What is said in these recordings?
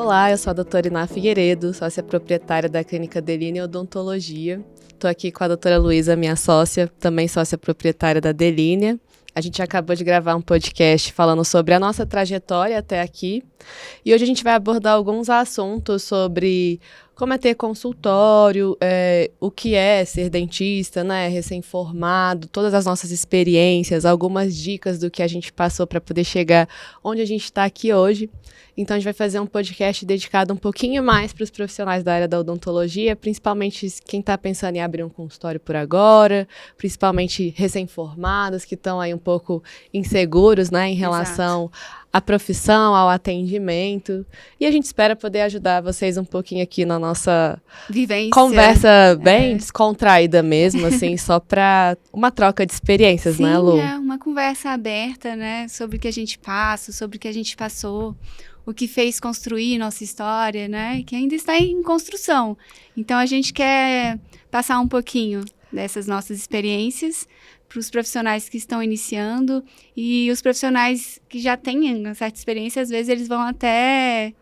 Olá, eu sou a doutora Iná Figueiredo, sócia proprietária da Clínica Deline Odontologia. Estou aqui com a doutora Luísa, minha sócia, também sócia proprietária da Deline. A gente acabou de gravar um podcast falando sobre a nossa trajetória até aqui. E hoje a gente vai abordar alguns assuntos sobre como é ter consultório, o que é ser dentista, né, recém-formado, todas as nossas experiências, algumas dicas do que a gente passou para poder chegar onde a gente está aqui hoje. Então a gente vai fazer um podcast dedicado um pouquinho mais para os profissionais da área da odontologia, principalmente quem está pensando em abrir um consultório por agora, principalmente recém-formados que estão aí um pouco inseguros, né, em relação à profissão, ao atendimento. E a gente espera poder ajudar vocês um pouquinho aqui na nossa conversa bem descontraída mesmo, assim, só para uma troca de experiências, né, Lu? Sim, é uma conversa aberta, né, sobre o que a gente passa, sobre o que a gente passou, o que fez construir nossa história, né, que ainda está em construção. Então, a gente quer passar um pouquinho dessas nossas experiências para os profissionais que estão iniciando, e os profissionais que já têm uma certa experiência, às vezes eles vão até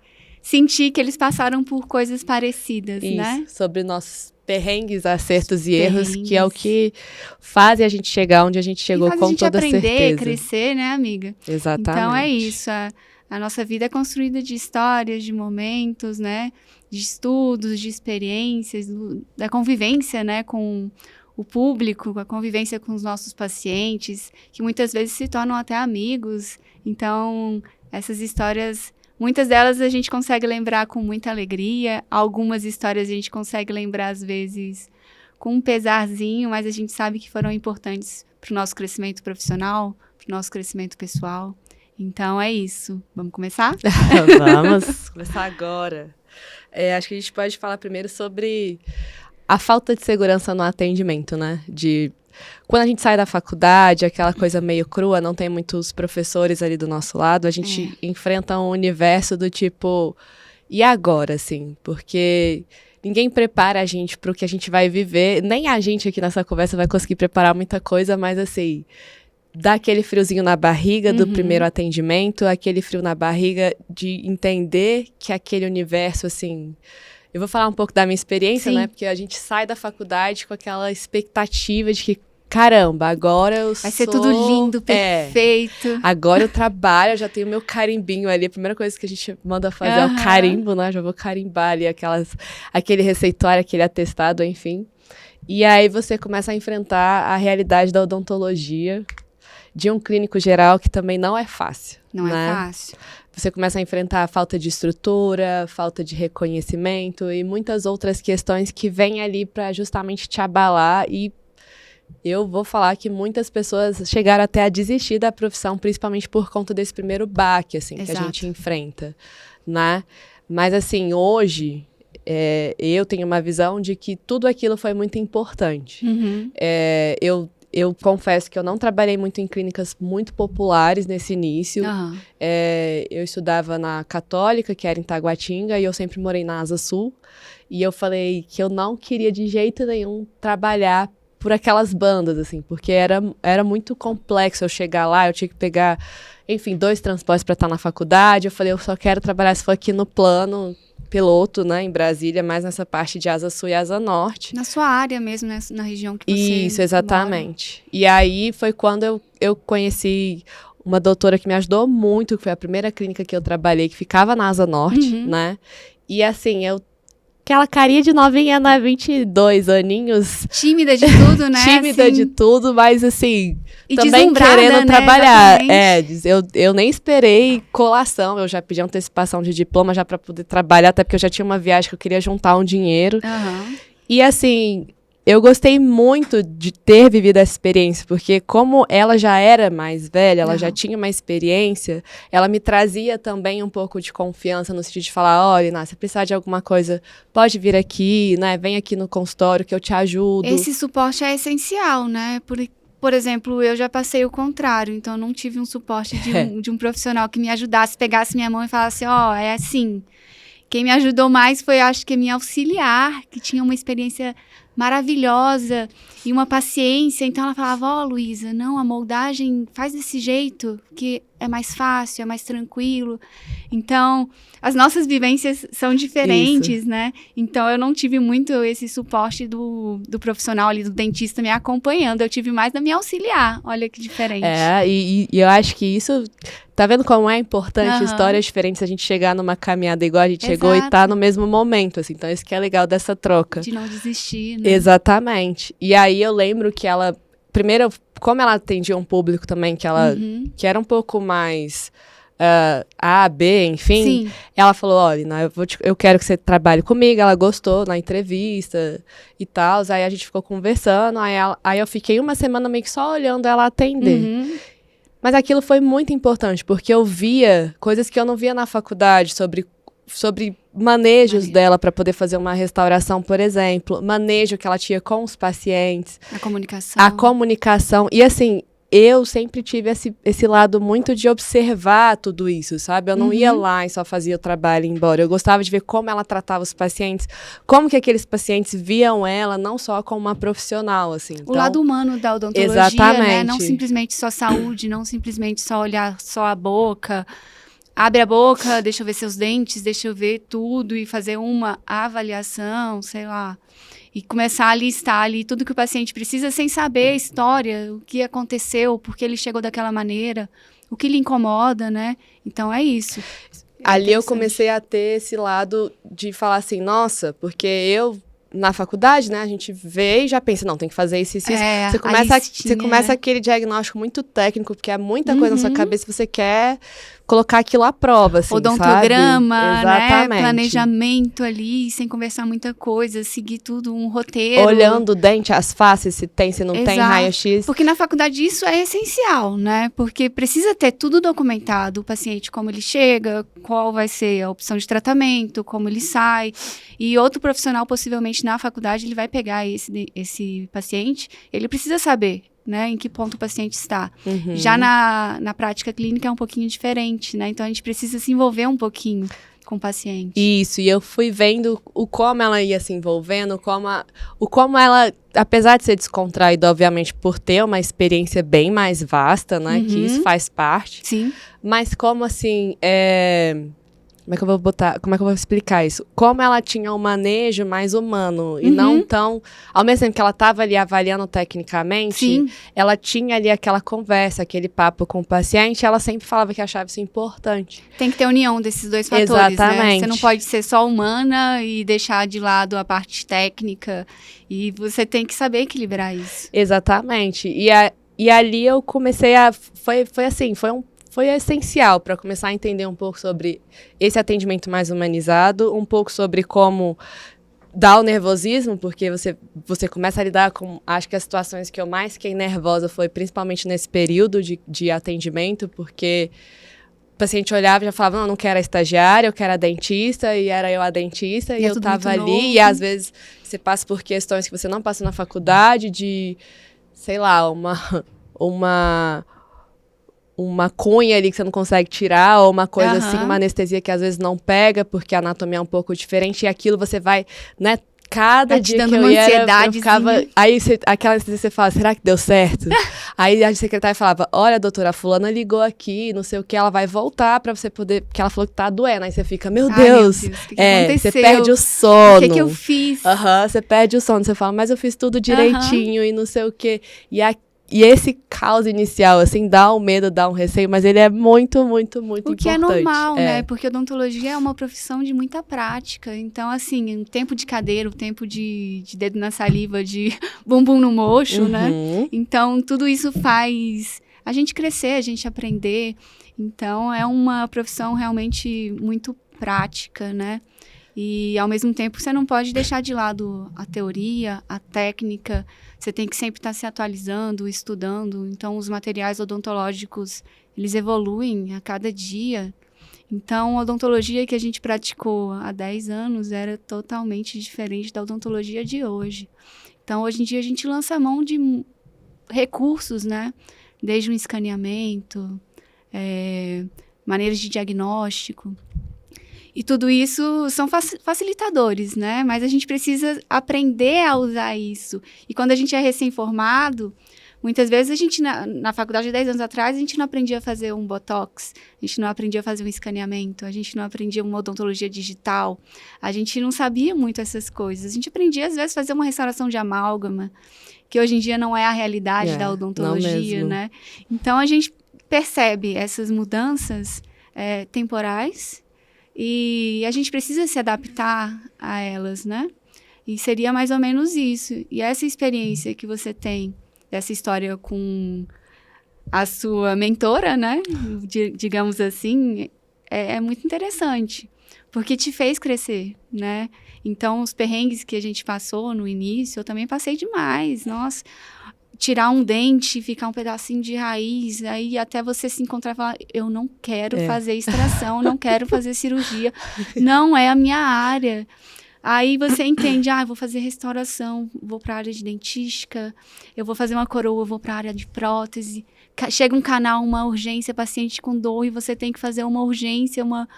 sentir que eles passaram por coisas parecidas, Isso, né? sobre nossos perrengues, acertos e erros, que é o que faz a gente chegar onde a gente chegou, com toda certeza. E faz a gente aprender, crescer, né, amiga? Exatamente. Então é isso, a nossa vida é construída de histórias, de momentos, né, de estudos, de experiências, da convivência, né, com o público, a convivência com os nossos pacientes, que muitas vezes se tornam até amigos. Então, essas histórias, muitas delas a gente consegue lembrar com muita alegria, algumas histórias a gente consegue lembrar, às vezes, com um pesarzinho, mas a gente sabe que foram importantes para o nosso crescimento profissional, para o nosso crescimento pessoal. Então, é isso. Vamos começar? Vamos começar agora. Acho que a gente pode falar primeiro sobre a falta de segurança no atendimento, né? Quando a gente sai da faculdade, aquela coisa meio crua, não tem muitos professores ali do nosso lado, a gente enfrenta um universo do tipo, e agora, assim? Porque ninguém prepara a gente para o que a gente vai viver, nem a gente aqui nessa conversa vai conseguir preparar muita coisa, mas assim, dá aquele friozinho na barriga do primeiro atendimento, aquele frio na barriga de entender que aquele universo, assim... Eu vou falar um pouco da minha experiência, né? Porque a gente sai da faculdade com aquela expectativa de que, caramba, agora eu Vai ser tudo lindo, perfeito. Agora eu trabalho, eu já tenho meu carimbinho ali. A primeira coisa que a gente manda fazer é o carimbo, né? Já vou carimbar ali aquele receituário, aquele atestado, enfim. E aí você começa a enfrentar a realidade da odontologia de um clínico geral que também não é fácil. Não é fácil. Você começa a enfrentar a falta de estrutura, falta de reconhecimento e muitas outras questões que vêm ali para justamente te abalar. E eu vou falar que muitas pessoas chegaram até a desistir da profissão, principalmente por conta desse primeiro baque, assim, que a gente enfrenta, né? Mas, assim, hoje... eu tenho uma visão de que tudo aquilo foi muito importante. Eu confesso que eu não trabalhei muito em clínicas muito populares nesse início. Eu estudava na Católica, que era em Taguatinga, e eu sempre morei na Asa Sul. E eu falei que eu não queria de jeito nenhum trabalhar por aquelas bandas, assim, porque era muito complexo eu chegar lá, eu tinha que pegar, enfim, 2 transportes para estar na faculdade. Eu falei, eu só quero trabalhar se for aqui no plano piloto, né, em Brasília, mais nessa parte de Asa Sul e Asa Norte. Na sua área mesmo, né, na região que você Isso, exatamente. Mora. E aí foi quando eu conheci uma doutora que me ajudou muito, que foi a primeira clínica que eu trabalhei, que ficava na Asa Norte, né? E assim, aquela carinha de novinha, né, 22 aninhos. Tímida de tudo, né? Tímida de tudo, mas assim... E também querendo trabalhar. Exatamente. Eu nem esperei colação, eu já pedi antecipação de diploma já para poder trabalhar, até porque eu já tinha uma viagem que eu queria juntar um dinheiro. E assim, eu gostei muito de ter vivido essa experiência, porque como ela já era mais velha, ela já tinha uma experiência, ela me trazia também um pouco de confiança no sentido de falar, olha, Iná, se precisar de alguma coisa, pode vir aqui, né? Vem aqui no consultório que eu te ajudo. Esse suporte é essencial, né? Por exemplo, eu já passei o contrário, então eu não tive um suporte de um profissional que me ajudasse, pegasse minha mão e falasse, é assim. Quem me ajudou mais foi, acho que, minha auxiliar, que tinha uma experiência maravilhosa e uma paciência. Então ela falava, ó, Luísa, não, a moldagem faz desse jeito, que é mais fácil, é mais tranquilo. Então, as nossas vivências são diferentes, né? Então, eu não tive muito esse suporte do profissional ali, do dentista me acompanhando. Eu tive mais da minha auxiliar. Olha que diferente. E eu acho que isso... Tá vendo como é importante histórias diferentes, a gente chegar numa caminhada igual a gente chegou e tá no mesmo momento, assim. Então, isso que é legal dessa troca. De não desistir, né? Exatamente. E aí, eu lembro que ela... Primeiro, como ela atendia um público também que ela que era um pouco mais A, B, enfim, Sim. ela falou, olha, eu quero que você trabalhe comigo. Ela gostou na entrevista e tal. Aí a gente ficou conversando. Aí eu fiquei uma semana meio que só olhando ela atender. Mas aquilo foi muito importante, porque eu via coisas que eu não via na faculdade sobre manejos dela para poder fazer uma restauração, por exemplo. Manejo que ela tinha com os pacientes. A comunicação. E assim, eu sempre tive esse lado muito de observar tudo isso, sabe? Eu não ia lá e só fazia o trabalho e ia embora. Eu gostava de ver como ela tratava os pacientes, como que aqueles pacientes viam ela, não só como uma profissional, assim. O lado humano da odontologia, né? Não simplesmente só saúde, não simplesmente só olhar só a boca. Abre a boca, deixa eu ver seus dentes, deixa eu ver tudo e fazer uma avaliação, sei lá. E começar a listar ali tudo que o paciente precisa sem saber a história, o que aconteceu, por que ele chegou daquela maneira, o que lhe incomoda, né? Então é isso. Ali eu comecei a ter esse lado de falar assim, nossa, porque eu... Na faculdade, né, a gente vê e já pensa, não, tem que fazer isso. Você começa aquele diagnóstico muito técnico, porque é muita coisa na sua cabeça, você quer colocar aquilo à prova, assim, odontograma, né, planejamento ali, sem conversar muita coisa, seguir tudo, um roteiro. Olhando o dente, as faces, se tem, se não tem, raio-x. Porque na faculdade isso é essencial, né, porque precisa ter tudo documentado, o paciente, como ele chega, qual vai ser a opção de tratamento, como ele sai, e outro profissional, possivelmente, na faculdade, ele vai pegar esse paciente, ele precisa saber, né, em que ponto o paciente está. Já na prática clínica é um pouquinho diferente, né, então a gente precisa se envolver um pouquinho com o paciente. Isso, e eu fui vendo como ela ia se envolvendo, como ela, apesar de ser descontraída, obviamente, por ter uma experiência bem mais vasta, né, que isso faz parte. Sim. Mas como, assim, como é que eu vou explicar isso? Como ela tinha um manejo mais humano e não tão... Ao mesmo tempo que ela estava ali avaliando tecnicamente, ela tinha ali aquela conversa, aquele papo com o paciente, ela sempre falava que achava isso importante. Tem que ter união desses dois fatores, né? Você não pode ser só humana e deixar de lado a parte técnica, e você tem que saber equilibrar isso. Exatamente. E ali eu comecei a... Foi essencial para começar a entender um pouco sobre esse atendimento mais humanizado, um pouco sobre como dar o nervosismo, porque você começa a lidar com... Acho que as situações que eu mais fiquei nervosa foi principalmente nesse período de atendimento, porque o paciente olhava e já falava, não quero a estagiária, eu quero a dentista, e era eu a dentista, e eu estava ali, novo. E às vezes você passa por questões que você não passa na faculdade, de, sei lá, uma cunha ali que você não consegue tirar, ou uma coisa assim, uma anestesia que às vezes não pega, porque a anatomia é um pouco diferente, e aquilo você vai, né, cada dia que eu ia, eu ficava... Aí aquela anestesia você fala, será que deu certo? Aí a secretária falava, olha, doutora, a fulana ligou aqui, não sei o que, ela vai voltar pra você poder... Porque ela falou que tá doendo. Aí você fica, meu Deus, o que aconteceu? Você perde o sono. O que eu fiz? Você perde o sono. Você fala, mas eu fiz tudo direitinho e não sei o que. E esse caos inicial, assim, dá um medo, dá um receio, mas ele é muito, muito, muito importante. O que é normal, né? Porque odontologia é uma profissão de muita prática. Então, assim, o tempo de cadeira, o tempo de dedo na saliva, de bumbum no mocho, né? Então, tudo isso faz a gente crescer, a gente aprender. Então, é uma profissão realmente muito prática, né? E, ao mesmo tempo, você não pode deixar de lado a teoria, a técnica. Você tem que sempre estar se atualizando, estudando. Então, os materiais odontológicos, eles evoluem a cada dia. Então, a odontologia que a gente praticou há 10 anos era totalmente diferente da odontologia de hoje. Então, hoje em dia, a gente lança a mão de recursos, né? Desde um escaneamento, maneiras de diagnóstico. E tudo isso são facilitadores, né? Mas a gente precisa aprender a usar isso. E quando a gente é recém-formado, muitas vezes a gente, na faculdade de 10 anos atrás, a gente não aprendia a fazer um botox, a gente não aprendia a fazer um escaneamento, a gente não aprendia uma odontologia digital, a gente não sabia muito essas coisas. A gente aprendia, às vezes, a fazer uma restauração de amálgama, que hoje em dia não é a realidade da odontologia, né? Então, a gente percebe essas mudanças temporais e a gente precisa se adaptar a elas, né? E seria mais ou menos isso. E essa experiência que você tem, essa história com a sua mentora, né? Digamos assim, é muito interessante, porque te fez crescer, né? Então, os perrengues que a gente passou no início, eu também passei demais. Nossa, tirar um dente, ficar um pedacinho de raiz, aí até você se encontrar e falar, eu não quero fazer extração, não quero fazer cirurgia, não é a minha área. Aí você entende, eu vou fazer restauração, vou para a área de dentística, eu vou fazer uma coroa, vou para a área de prótese. Chega um canal, uma urgência, paciente com dor, e você tem que fazer uma urgência, uma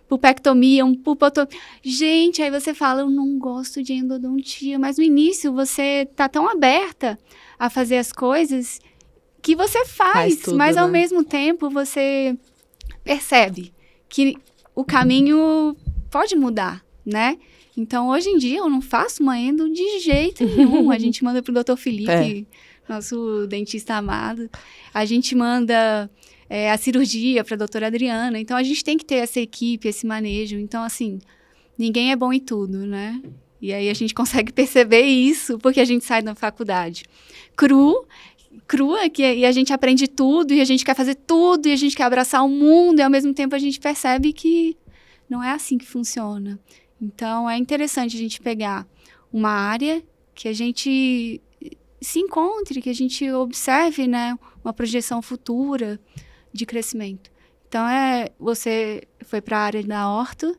pulpectomia, um pulpotomia. Gente, aí você fala, eu não gosto de endodontia, mas no início você tá tão aberta a fazer as coisas que você faz tudo, mas ao mesmo tempo você percebe que o caminho pode mudar, né? Então, hoje em dia, eu não faço uma endo de jeito nenhum. A gente manda pro Dr. Felipe, nosso dentista amado. A gente manda a cirurgia para a doutora Adriana. Então, a gente tem que ter essa equipe, esse manejo. Então, assim, ninguém é bom em tudo, né? E aí, a gente consegue perceber isso, porque a gente sai da faculdade crua, e a gente aprende tudo, e a gente quer fazer tudo, e a gente quer abraçar o mundo, e ao mesmo tempo a gente percebe que não é assim que funciona. Então, é interessante a gente pegar uma área que a gente se encontre, que a gente observe, né, uma projeção futura de crescimento. Então, você foi para a área da orto,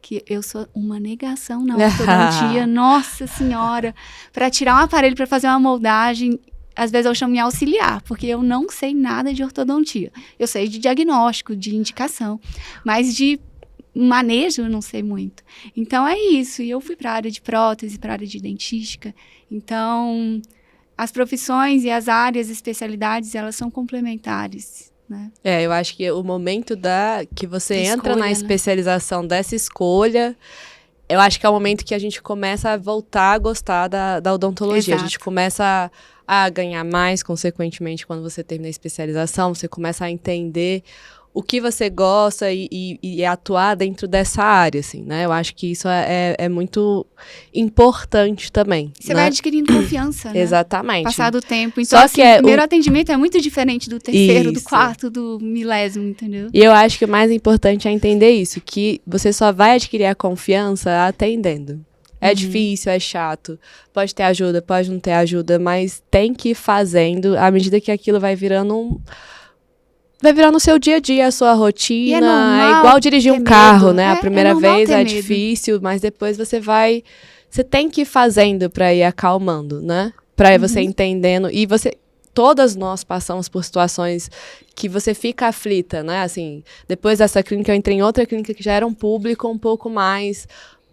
que eu sou uma negação na ortodontia, nossa senhora, para tirar um aparelho, para fazer uma moldagem, às vezes eu chamo de auxiliar, porque eu não sei nada de ortodontia. Eu sei de diagnóstico, de indicação, mas de manejo eu não sei muito. Então é isso, e eu fui para a área de prótese, para a área de dentística. Então, as profissões e as áreas, especialidades, elas são complementares, né? Eu acho que o momento que você entra na especialização dessa escolha, eu acho que é o momento que a gente começa a voltar a gostar da odontologia. Exato. A gente começa a ganhar mais, consequentemente, quando você termina a especialização, você começa a entender o que você gosta e atuar dentro dessa área, assim, né? Eu acho que isso é muito importante também. Você vai adquirindo confiança, né? Exatamente. Passar do tempo. Então, assim, o primeiro atendimento é muito diferente do terceiro, do quarto, do milésimo, entendeu? E eu acho que o mais importante é entender isso, que você só vai adquirir a confiança atendendo. É difícil, é chato, pode ter ajuda, pode não ter ajuda, mas tem que ir fazendo à medida que aquilo vai virando vai virar no seu dia a dia, a sua rotina. É igual dirigir um carro, né? A primeira vez é difícil, mas depois você tem que ir fazendo pra ir acalmando, né? Pra ir você entendendo. E todas nós passamos por situações que você fica aflita, né? Assim, depois dessa clínica, eu entrei em outra clínica que já era um público um pouco mais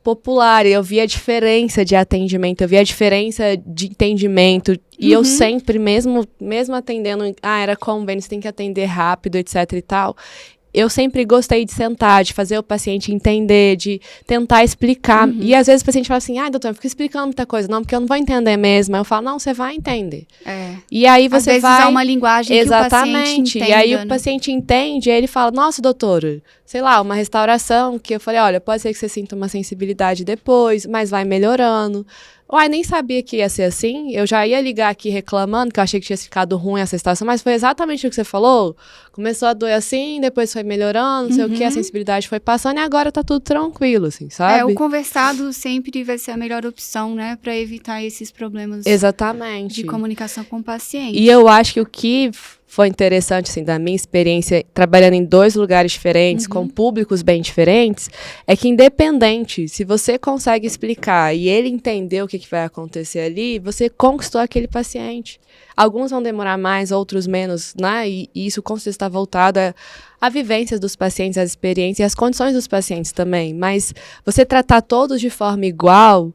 popular, e eu vi a diferença de atendimento, eu vi a diferença de entendimento, e eu sempre, mesmo atendendo, era convênio, você tem que atender rápido, etc e tal, eu sempre gostei de sentar, de fazer o paciente entender, de tentar explicar, e às vezes o paciente fala assim, doutor, eu fico explicando muita coisa, não, porque eu não vou entender mesmo, aí eu falo, não, você vai entender. E aí você às vezes é uma linguagem que o paciente entenda, e aí o paciente entende, e aí ele fala, nossa, doutora, sei lá, uma restauração, que eu falei, olha, pode ser que você sinta uma sensibilidade depois, mas vai melhorando. Uai, nem sabia que ia ser assim, eu já ia ligar aqui reclamando, que eu achei que tinha ficado ruim essa situação, mas foi exatamente o que você falou, começou a doer assim, depois foi melhorando, não sei o que, a sensibilidade foi passando, e agora tá tudo tranquilo, assim, sabe? O conversado sempre vai ser a melhor opção, né, pra evitar esses problemas exatamente de comunicação com o paciente. E eu acho que o que foi interessante, assim, da minha experiência trabalhando em 2 lugares diferentes, com públicos bem diferentes, é que independente, se você consegue explicar e ele entender o que vai acontecer ali, você conquistou aquele paciente. Alguns vão demorar mais, outros menos, né? E isso com certeza está voltado à vivência dos pacientes, às experiências e às condições dos pacientes também. Mas você tratar todos de forma igual...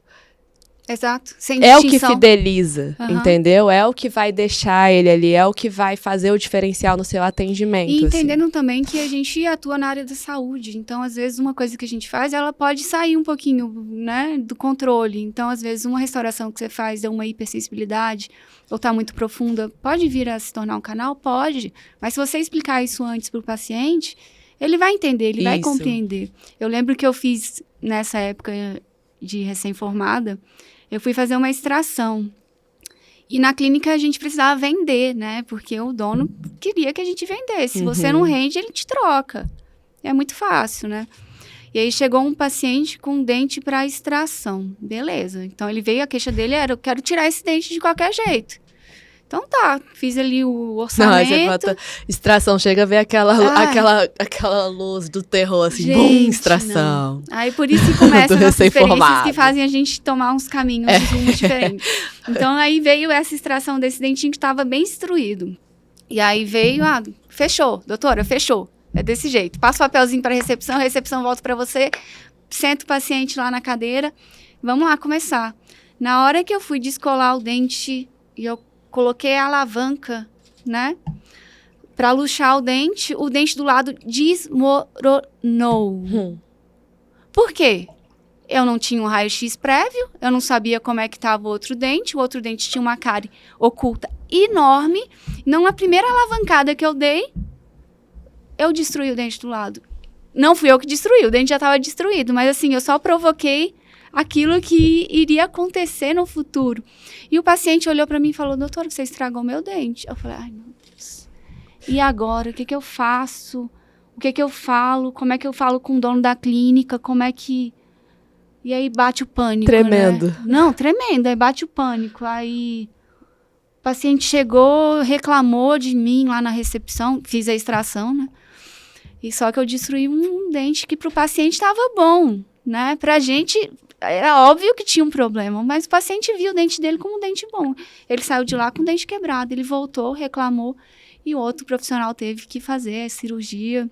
Exato. Sem é distinção. O que fideliza, entendeu? É o que vai deixar ele ali, é o que vai fazer o diferencial no seu atendimento. E entendendo também que a gente atua na área da saúde. Então, às vezes, uma coisa que a gente faz, ela pode sair um pouquinho, né, do controle. Então, às vezes, uma restauração que você faz é uma hipersensibilidade ou está muito profunda, pode vir a se tornar um canal? Pode. Mas se você explicar isso antes para o paciente, ele vai entender, ele vai compreender. Eu lembro que eu fiz, nessa época de recém-formada, eu fui fazer uma extração. E na clínica a gente precisava vender, né? Porque o dono queria que a gente vendesse. Se você não rende, ele te troca. É muito fácil, né? E aí chegou um paciente com dente para extração. Beleza. Então ele veio, a queixa dele era, eu quero tirar esse dente de qualquer jeito. Então tá, fiz ali o orçamento. Não, você bota extração, chega a ver aquela luz do terror, assim, gente, bum, extração. Não. Aí por isso que começam as experiências que fazem a gente tomar uns caminhos diferentes. Então aí veio essa extração desse dentinho que estava bem destruído. E aí veio, fechou, doutora, fechou. É desse jeito. Passa o papelzinho para a recepção volta para você, senta o paciente lá na cadeira, vamos lá começar. Na hora que eu fui descolar o dente e eu coloquei a alavanca, né, para luxar o dente do lado desmoronou. Por quê? Eu não tinha um raio-x prévio, eu não sabia como é que estava o outro dente tinha uma cárie oculta enorme. Não, a primeira alavancada que eu dei, eu destruí o dente do lado. Não fui eu que destruí, o dente já estava destruído, mas assim, eu só provoquei aquilo que iria acontecer no futuro. E o paciente olhou para mim e falou, doutor, você estragou meu dente. Eu falei, ai, meu Deus. E agora, o que eu faço? O que eu falo? Como é que eu falo com o dono da clínica? Como é que... E aí bate o pânico, tremendo. Né? Não, tremendo. Aí bate o pânico. Aí o paciente chegou, reclamou de mim lá na recepção. Fiz a extração, né? E só que eu destruí um dente que pro paciente estava bom, né? Pra gente... Era óbvio que tinha um problema, mas o paciente viu o dente dele como um dente bom. Ele saiu de lá com o dente quebrado, ele voltou, reclamou, e o outro profissional teve que fazer a cirurgia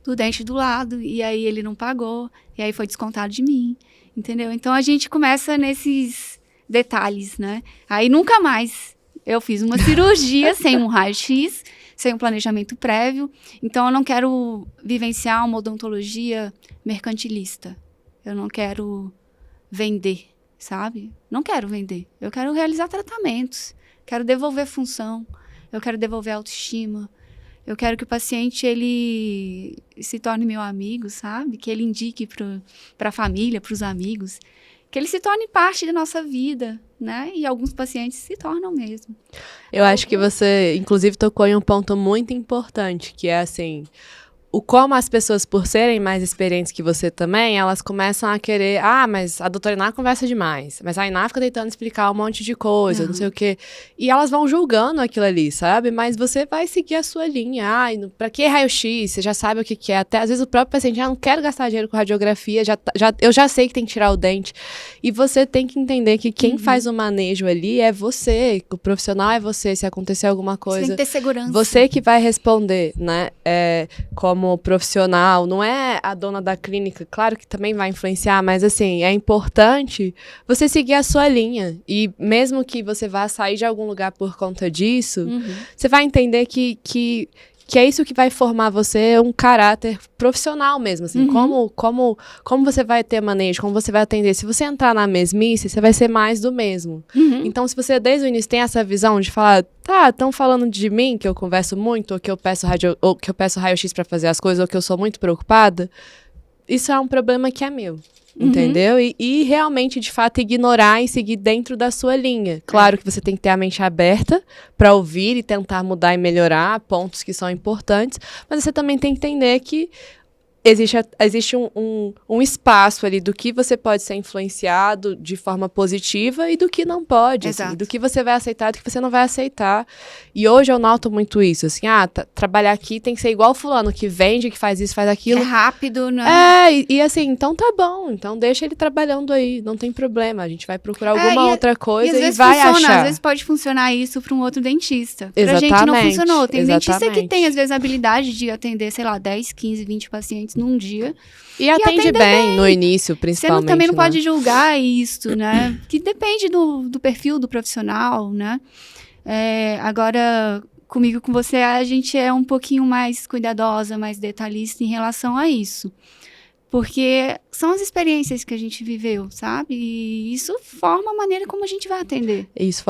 do dente do lado, e aí ele não pagou, e aí foi descontado de mim, entendeu? Então, a gente começa nesses detalhes, né? Aí, nunca mais eu fiz uma cirurgia sem um raio-x, sem um planejamento prévio, então eu não quero vivenciar uma odontologia mercantilista. Eu não quero vender, sabe? Não quero vender. Eu quero realizar tratamentos. Quero devolver função. Eu quero devolver autoestima. Eu quero que o paciente, ele se torne meu amigo, sabe? Que ele indique para a família, para os amigos. Que ele se torne parte da nossa vida, né? E alguns pacientes se tornam mesmo. Eu acho que você, inclusive, tocou em um ponto muito importante, que é assim... Como as pessoas, por serem mais experientes que você também, elas começam a querer... mas a doutora Iná conversa demais. Mas a Iná fica tentando explicar um monte de coisa, não sei o quê. E elas vão julgando aquilo ali, sabe? Mas você vai seguir a sua linha. Pra que raio-x? Você já sabe o que é. Até às vezes o próprio paciente não quero gastar dinheiro com radiografia. Eu já sei que tem que tirar o dente. E você tem que entender que quem faz o manejo ali é você. O profissional é você. Se acontecer alguma coisa... Você tem que ter segurança. Você que vai responder, né? Como profissional, não é a dona da clínica, claro que também vai influenciar, mas assim, é importante você seguir a sua linha, e mesmo que você vá sair de algum lugar por conta disso, você vai entender que é isso que vai formar você um caráter profissional mesmo, assim, como você vai ter manejo, como você vai atender. Se você entrar na mesmice, você vai ser mais do mesmo. Então, se você desde o início tem essa visão de falar, estão falando de mim, que eu converso muito, ou que eu peço raio-x para fazer as coisas, ou que eu sou muito preocupada, isso é um problema que é meu. Entendeu? E realmente, de fato, ignorar e seguir dentro da sua linha. Claro que você tem que ter a mente aberta para ouvir e tentar mudar e melhorar pontos que são importantes, mas você também tem que entender que existe um espaço ali do que você pode ser influenciado de forma positiva e do que não pode, assim, do que você vai aceitar e do que você não vai aceitar. E hoje eu noto muito isso, assim, trabalhar aqui tem que ser igual fulano, que vende, que faz isso, faz aquilo. É rápido, né? E assim, então tá bom, então deixa ele trabalhando aí, não tem problema, a gente vai procurar alguma outra coisa e vai achar. Às vezes pode funcionar isso para um outro dentista. Exatamente. Pra gente não funcionou. Tem dentista que Exatamente. tem, às vezes, a habilidade de atender, sei lá, 10, 15, 20 pacientes num dia. E atende bem no início, principalmente. Você também não pode julgar isso, né? Que depende do perfil do profissional, né? Agora, comigo, com você, a gente é um pouquinho mais cuidadosa, mais detalhista em relação a isso. Porque são as experiências que a gente viveu, sabe? E isso forma a maneira como a gente vai atender. Isso,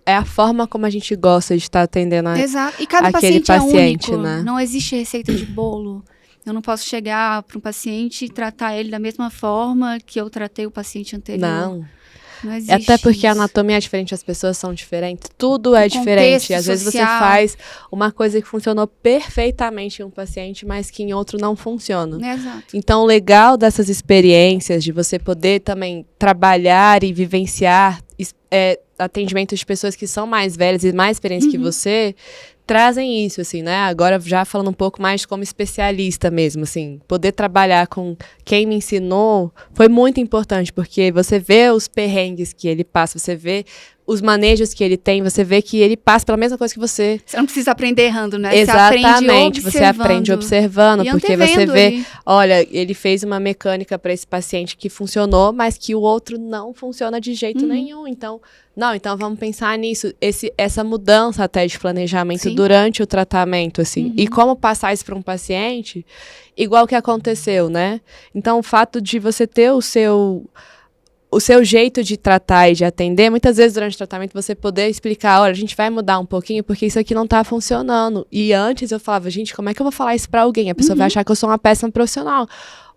é a forma como a gente gosta de estar atendendo Exato. E cada paciente é único, né? Não existe receita de bolo. Eu não posso chegar para um paciente e tratar ele da mesma forma que eu tratei o paciente anterior. Não existe até porque isso. A anatomia é diferente, as pessoas são diferentes, tudo é diferente. Às vezes você faz uma coisa que funcionou perfeitamente em um paciente, mas que em outro não funciona. Exato. Então, o legal dessas experiências, de você poder também trabalhar e vivenciar atendimentos de pessoas que são mais velhas e mais experientes que você, trazem isso, assim, né? Agora, já falando um pouco mais como especialista mesmo, assim, poder trabalhar com quem me ensinou foi muito importante, porque você vê os perrengues que ele passa, você vê os manejos que ele tem, você vê que ele passa pela mesma coisa que você. Você não precisa aprender errando, né? Exatamente, você aprende observando, porque você vê, ali. Olha, ele fez uma mecânica para esse paciente que funcionou, mas que o outro não funciona de jeito nenhum, então vamos pensar nisso, essa mudança até de planejamento durante o tratamento, assim, e como passar isso para um paciente, igual que aconteceu, né? Então, o fato de você ter o seu jeito de tratar e de atender, muitas vezes durante o tratamento você poder explicar, olha, a gente vai mudar um pouquinho porque isso aqui não tá funcionando. E antes eu falava, gente, como é que eu vou falar isso pra alguém? A pessoa vai achar que eu sou uma péssima profissional.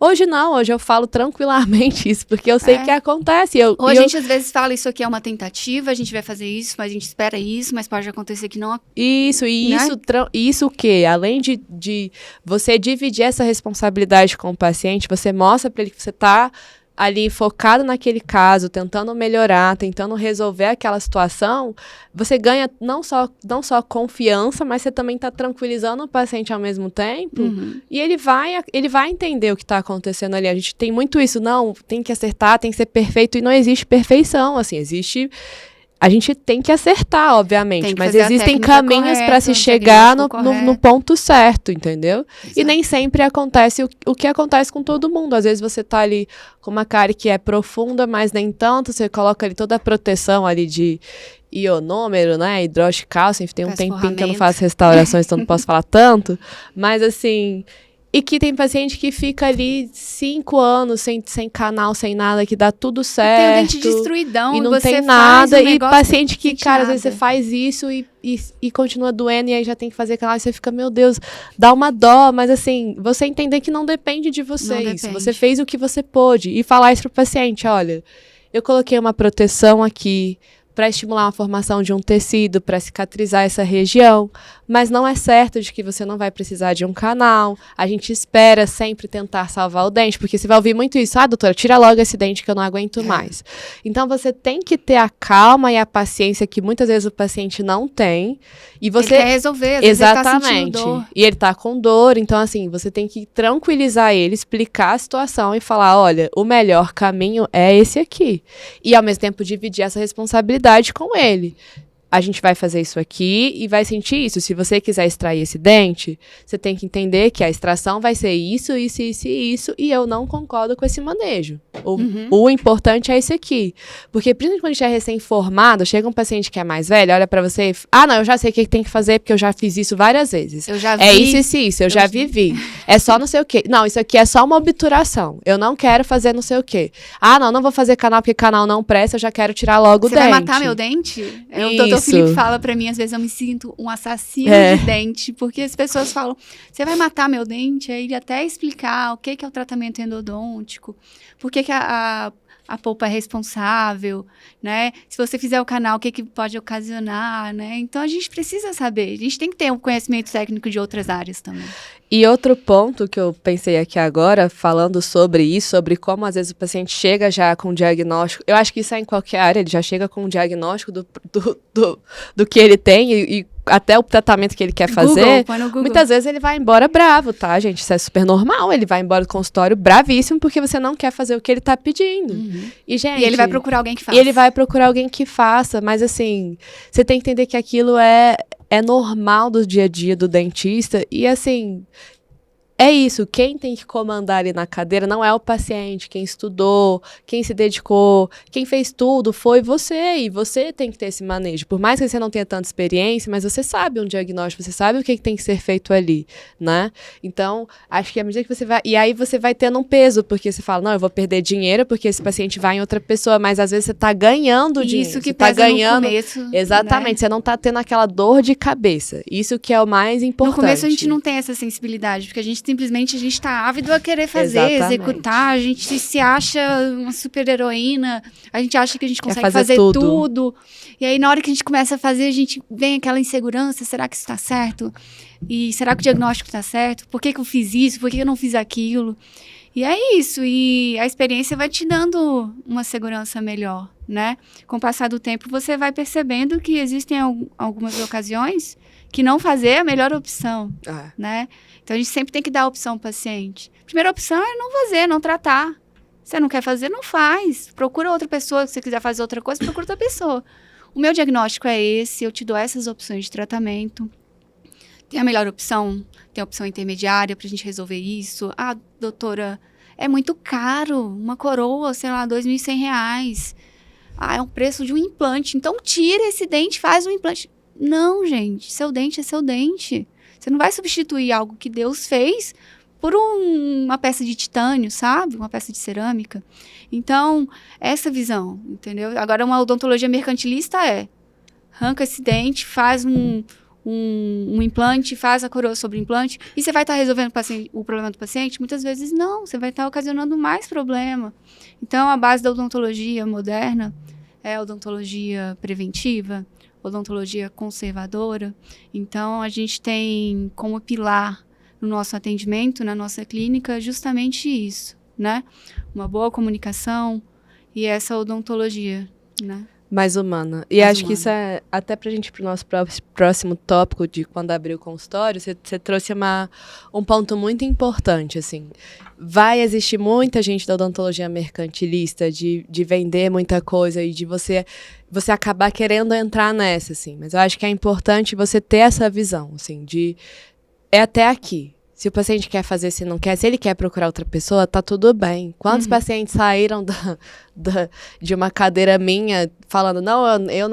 Hoje não, hoje eu falo tranquilamente isso, porque eu sei que acontece. A gente às vezes fala, isso aqui é uma tentativa, a gente vai fazer isso, mas a gente espera isso, mas pode acontecer que não. Isso, e né? isso o quê? Além de você dividir essa responsabilidade com o paciente, você mostra pra ele que você tá ali focado naquele caso, tentando melhorar, tentando resolver aquela situação, você ganha não só confiança, mas você também está tranquilizando o paciente ao mesmo tempo, e ele vai entender o que está acontecendo ali. A gente tem muito isso, não, tem que acertar, tem que ser perfeito, e não existe perfeição, assim, a gente tem que acertar, obviamente, mas existem caminhos para se chegar no ponto certo, entendeu? Exato. E nem sempre acontece o que acontece com todo mundo. Às vezes você tá ali com uma cárie que é profunda, mas nem tanto, você coloca ali toda a proteção ali de ionômero, né, hidróxido de cálcio, enfim, tem um tempinho que eu não faço restaurações, então não posso falar tanto, mas assim... E que tem paciente que fica ali 5 anos sem canal, sem nada, que dá tudo certo. Tem o dente destruidão, e não você tem nada. Faz um e paciente que, cara, às nada. vezes você faz isso e continua doendo, e aí já tem que fazer canal, e você fica, meu Deus, dá uma dó. Mas assim, você entender que não depende de você isso. Você fez o que você pôde. E falar isso pro paciente, olha, eu coloquei uma proteção aqui para estimular a formação de um tecido, para cicatrizar essa região, mas não é certo de que você não vai precisar de um canal. A gente espera sempre tentar salvar o dente, porque você vai ouvir muito isso, doutora, tira logo esse dente que eu não aguento mais. Então, você tem que ter a calma e a paciência que muitas vezes o paciente não tem, e você... Ele quer resolver, às vezes ele tá sentindo dor. E ele tá com dor, então assim, você tem que tranquilizar ele, explicar a situação e falar, olha, o melhor caminho é esse aqui. E ao mesmo tempo dividir essa responsabilidade com ele. A gente vai fazer isso aqui e vai sentir isso. Se você quiser extrair esse dente, você tem que entender que a extração vai ser isso, isso, isso e isso, e eu não concordo com esse manejo. O importante é esse aqui. Porque, principalmente quando a gente é recém-formado, chega um paciente que é mais velho, olha pra você e não, eu já sei o que tem que fazer, porque eu já fiz isso várias vezes. Eu já vi. É isso, eu já vivi. É só não sei o quê. Não, isso aqui é só uma obturação. Eu não quero fazer não sei o quê. Não vou fazer canal porque canal não presta, eu já quero tirar logo o dente. Você vai matar meu dente? O doutor Felipe fala pra mim, às vezes eu me sinto um assassino de dente, porque as pessoas falam, você vai matar meu dente? Aí ele até explicar o que é o tratamento endodôntico, por que a a polpa é responsável, né? Se você fizer o canal, o que pode ocasionar, né? Então, a gente precisa saber. A gente tem que ter um conhecimento técnico de outras áreas também. E outro ponto que eu pensei aqui agora, falando sobre isso, sobre como às vezes o paciente chega já com diagnóstico, eu acho que isso é em qualquer área, ele já chega com um diagnóstico do que ele tem e até o tratamento que ele quer fazer, põe no Google. Muitas vezes ele vai embora bravo, tá, gente? Isso é super normal, ele vai embora do consultório bravíssimo porque você não quer fazer o que ele tá pedindo. E, gente, e ele vai procurar alguém que faça. E ele vai procurar alguém que faça, mas assim, você tem que entender que aquilo é normal do dia a dia do dentista e assim... É isso, quem tem que comandar ali na cadeira não é o paciente, quem estudou, quem se dedicou, quem fez tudo foi você, e você tem que ter esse manejo. Por mais que você não tenha tanta experiência, mas você sabe um diagnóstico, você sabe o que tem que ser feito ali, né? Então, acho que à medida que você vai... E aí você vai tendo um peso, porque você fala, não, eu vou perder dinheiro porque esse paciente vai em outra pessoa, mas às vezes você tá ganhando dinheiro. Isso que você pesa tá ganhando, no começo. Exatamente, né? Você não tá tendo aquela dor de cabeça. Isso que é o mais importante. No começo a gente não tem essa sensibilidade, porque a gente está ávido a querer fazer, Exatamente. executar, a gente se acha uma super heroína, a gente acha que a gente consegue fazer tudo. E aí, na hora que a gente começa a fazer, a gente vem aquela insegurança, será que isso está certo? E será que o diagnóstico está certo? Por que eu fiz isso? Por que eu não fiz aquilo? E é isso, e a experiência vai te dando uma segurança melhor, né? Com o passar do tempo, você vai percebendo que existem algumas ocasiões que não fazer é a melhor opção, né? Então, a gente sempre tem que dar a opção ao paciente. Primeira opção é não fazer, não tratar. Você não quer fazer, não faz. Procura outra pessoa. Se você quiser fazer outra coisa, procura outra pessoa. O meu diagnóstico é esse, eu te dou essas opções de tratamento. Tem a melhor opção, tem a opção intermediária pra gente resolver isso. Ah, doutora, é muito caro. Uma coroa, sei lá, R$2.100. Ah, é o preço de um implante. Então, tira esse dente, faz um implante. Não, gente, seu dente é seu dente. Você não vai substituir algo que Deus fez por uma peça de titânio, sabe? Uma peça de cerâmica. Então, essa visão, entendeu? Agora, uma odontologia mercantilista arranca esse dente, faz um implante, faz a coroa sobre o implante, e você vai estar resolvendo o problema do paciente? Muitas vezes não, você vai estar ocasionando mais problema. Então, a base da odontologia moderna é a odontologia preventiva, odontologia conservadora. Então, a gente tem como pilar no nosso atendimento, na nossa clínica, justamente isso, né? Uma boa comunicação e essa odontologia, né? Mais humana. E acho que isso é, até pra gente ir pro nosso próximo tópico de quando abrir o consultório, você trouxe um ponto muito importante, assim. Vai existir muita gente da odontologia mercantilista, de vender muita coisa e de você acabar querendo entrar nessa, assim. Mas eu acho que é importante você ter essa visão, assim, é até aqui. Se o paciente quer fazer, se não quer, se ele quer procurar outra pessoa, tá tudo bem. Quantos pacientes saíram de uma cadeira minha falando, eu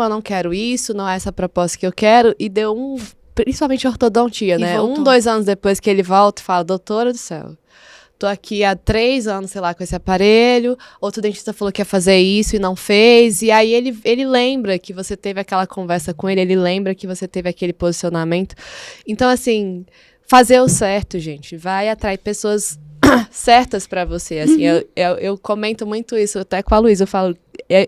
não quero isso, não é essa proposta que eu quero, e deu principalmente ortodontia, né? Voltou. 2 anos depois que ele volta e fala, doutora do céu, tô aqui há 3 anos, sei lá, com esse aparelho, outro dentista falou que ia fazer isso e não fez, e aí ele lembra que você teve aquela conversa com ele lembra que você teve aquele posicionamento. Então, assim, fazer o certo, gente, vai atrair pessoas certas pra você, assim, eu comento muito isso até com a Luísa, eu falo,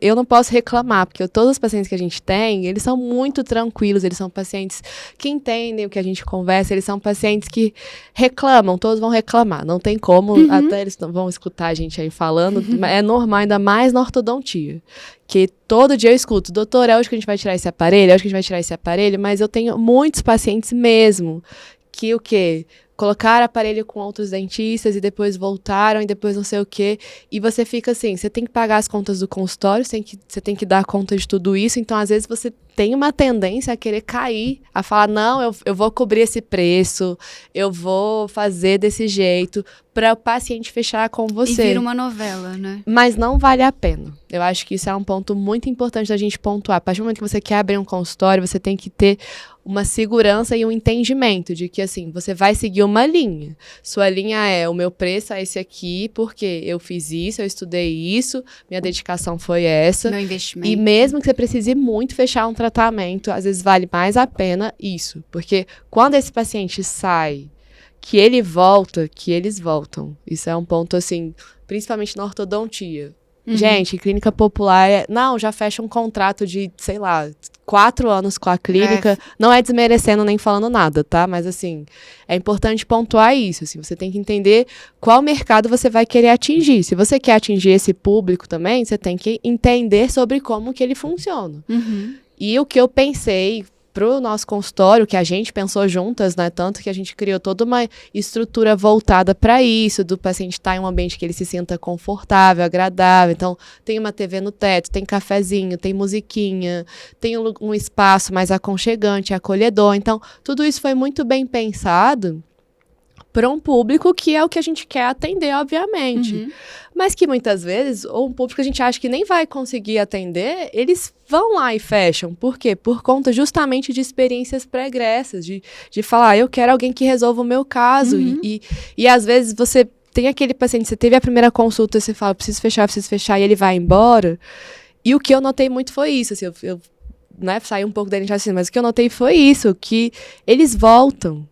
eu não posso reclamar, porque todos os pacientes que a gente tem, eles são muito tranquilos, eles são pacientes que entendem o que a gente conversa, eles são pacientes que reclamam, todos vão reclamar, não tem como, até eles não vão escutar a gente aí falando, é normal, ainda mais na ortodontia, que todo dia eu escuto, doutor, é hoje que a gente vai tirar esse aparelho, é hoje que a gente vai tirar esse aparelho, mas eu tenho muitos pacientes mesmo, que o quê? Colocaram aparelho com outros dentistas e depois voltaram e depois não sei o quê. E você fica assim, você tem que pagar as contas do consultório, você tem que dar conta de tudo isso. Então, às vezes, você tem uma tendência a querer cair, a falar, não, eu vou cobrir esse preço, eu vou fazer desse jeito, para o paciente fechar com você. E vira uma novela, né? Mas não vale a pena. Eu acho que isso é um ponto muito importante da gente pontuar. A partir do momento que você quer abrir um consultório, você tem que ter uma segurança e um entendimento de que, assim, você vai seguir uma linha. Sua linha é, o meu preço é esse aqui, porque eu fiz isso, eu estudei isso, minha dedicação foi essa. Meu investimento. E mesmo que você precise muito fechar um tratamento, às vezes vale mais a pena isso. Porque quando esse paciente sai, que ele volta, que eles voltam. Isso é um ponto, assim, principalmente na ortodontia. Gente, clínica popular, não, já fecha um contrato de, sei lá, 4 anos com a clínica. Não é desmerecendo nem falando nada, tá? Mas, assim, é importante pontuar isso. Assim, você tem que entender qual mercado você vai querer atingir. Se você quer atingir esse público também, você tem que entender sobre como que ele funciona. E o que eu pensei pro nosso consultório, que a gente pensou juntas, né? Tanto que a gente criou toda uma estrutura voltada para isso, do paciente estar em um ambiente que ele se sinta confortável, agradável. Então, tem uma TV no teto, tem cafezinho, tem musiquinha, tem um espaço mais aconchegante, acolhedor. Então, tudo isso foi muito bem pensado para um público que é o que a gente quer atender, obviamente. Mas que muitas vezes, ou um público que a gente acha que nem vai conseguir atender, eles vão lá e fecham. Por quê? Por conta justamente de experiências pregressas, de falar, eu quero alguém que resolva o meu caso. E às vezes você tem aquele paciente, você teve a primeira consulta, você fala, preciso fechar, e ele vai embora. E o que eu notei muito foi isso, assim, eu né, saí um pouco da gente assim, mas o que eu notei foi isso, que eles voltam.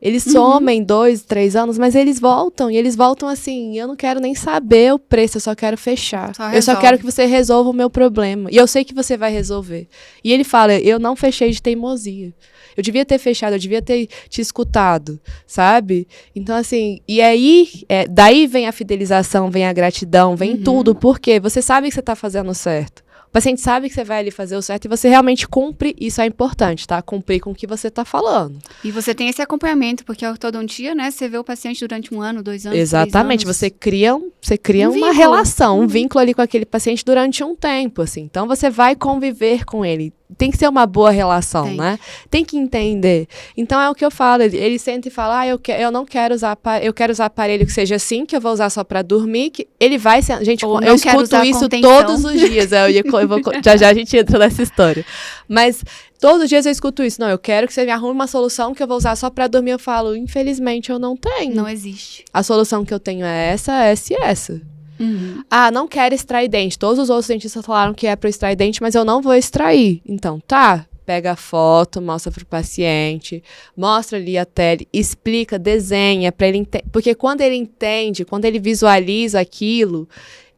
Eles somem 2, 3 anos, mas eles voltam. E eles voltam assim, eu não quero nem saber o preço, eu só quero fechar. Eu só quero que você resolva o meu problema. E eu sei que você vai resolver. E ele fala, eu não fechei de teimosia. Eu devia ter fechado, eu devia ter te escutado, sabe? Então, assim, e aí, daí vem a fidelização, vem a gratidão, vem tudo. Por quê? Você sabe que você está fazendo certo. O paciente sabe que você vai ali fazer o certo e você realmente cumpre, isso é importante, tá? Cumprir com o que você tá falando. E você tem esse acompanhamento, porque a ortodontia, né, você vê o paciente durante 1 ano, 2 anos, Exatamente, 3 anos. Você cria uma relação, um vínculo ali com aquele paciente durante um tempo, assim. Então, você vai conviver com ele. Tem que ser uma boa relação, né? Tem que entender. Então, é o que eu falo. Ele senta e fala, eu não quero usar eu quero usar aparelho que seja assim, que eu vou usar só pra dormir. Que ele vai ser... Gente, eu escuto isso todos os dias. Já a gente entra nessa história. Mas todos os dias eu escuto isso. Não, eu quero que você me arrume uma solução que eu vou usar só pra dormir. Eu falo, infelizmente, eu não tenho. Não existe. A solução que eu tenho é essa e essa. Ah, não quero extrair dente. Todos os outros dentistas falaram que é para extrair dente, mas eu não vou extrair. Então, tá, pega a foto, mostra pro paciente, mostra ali a tele, explica, desenha para ele entender. Porque quando ele entende, quando ele visualiza aquilo,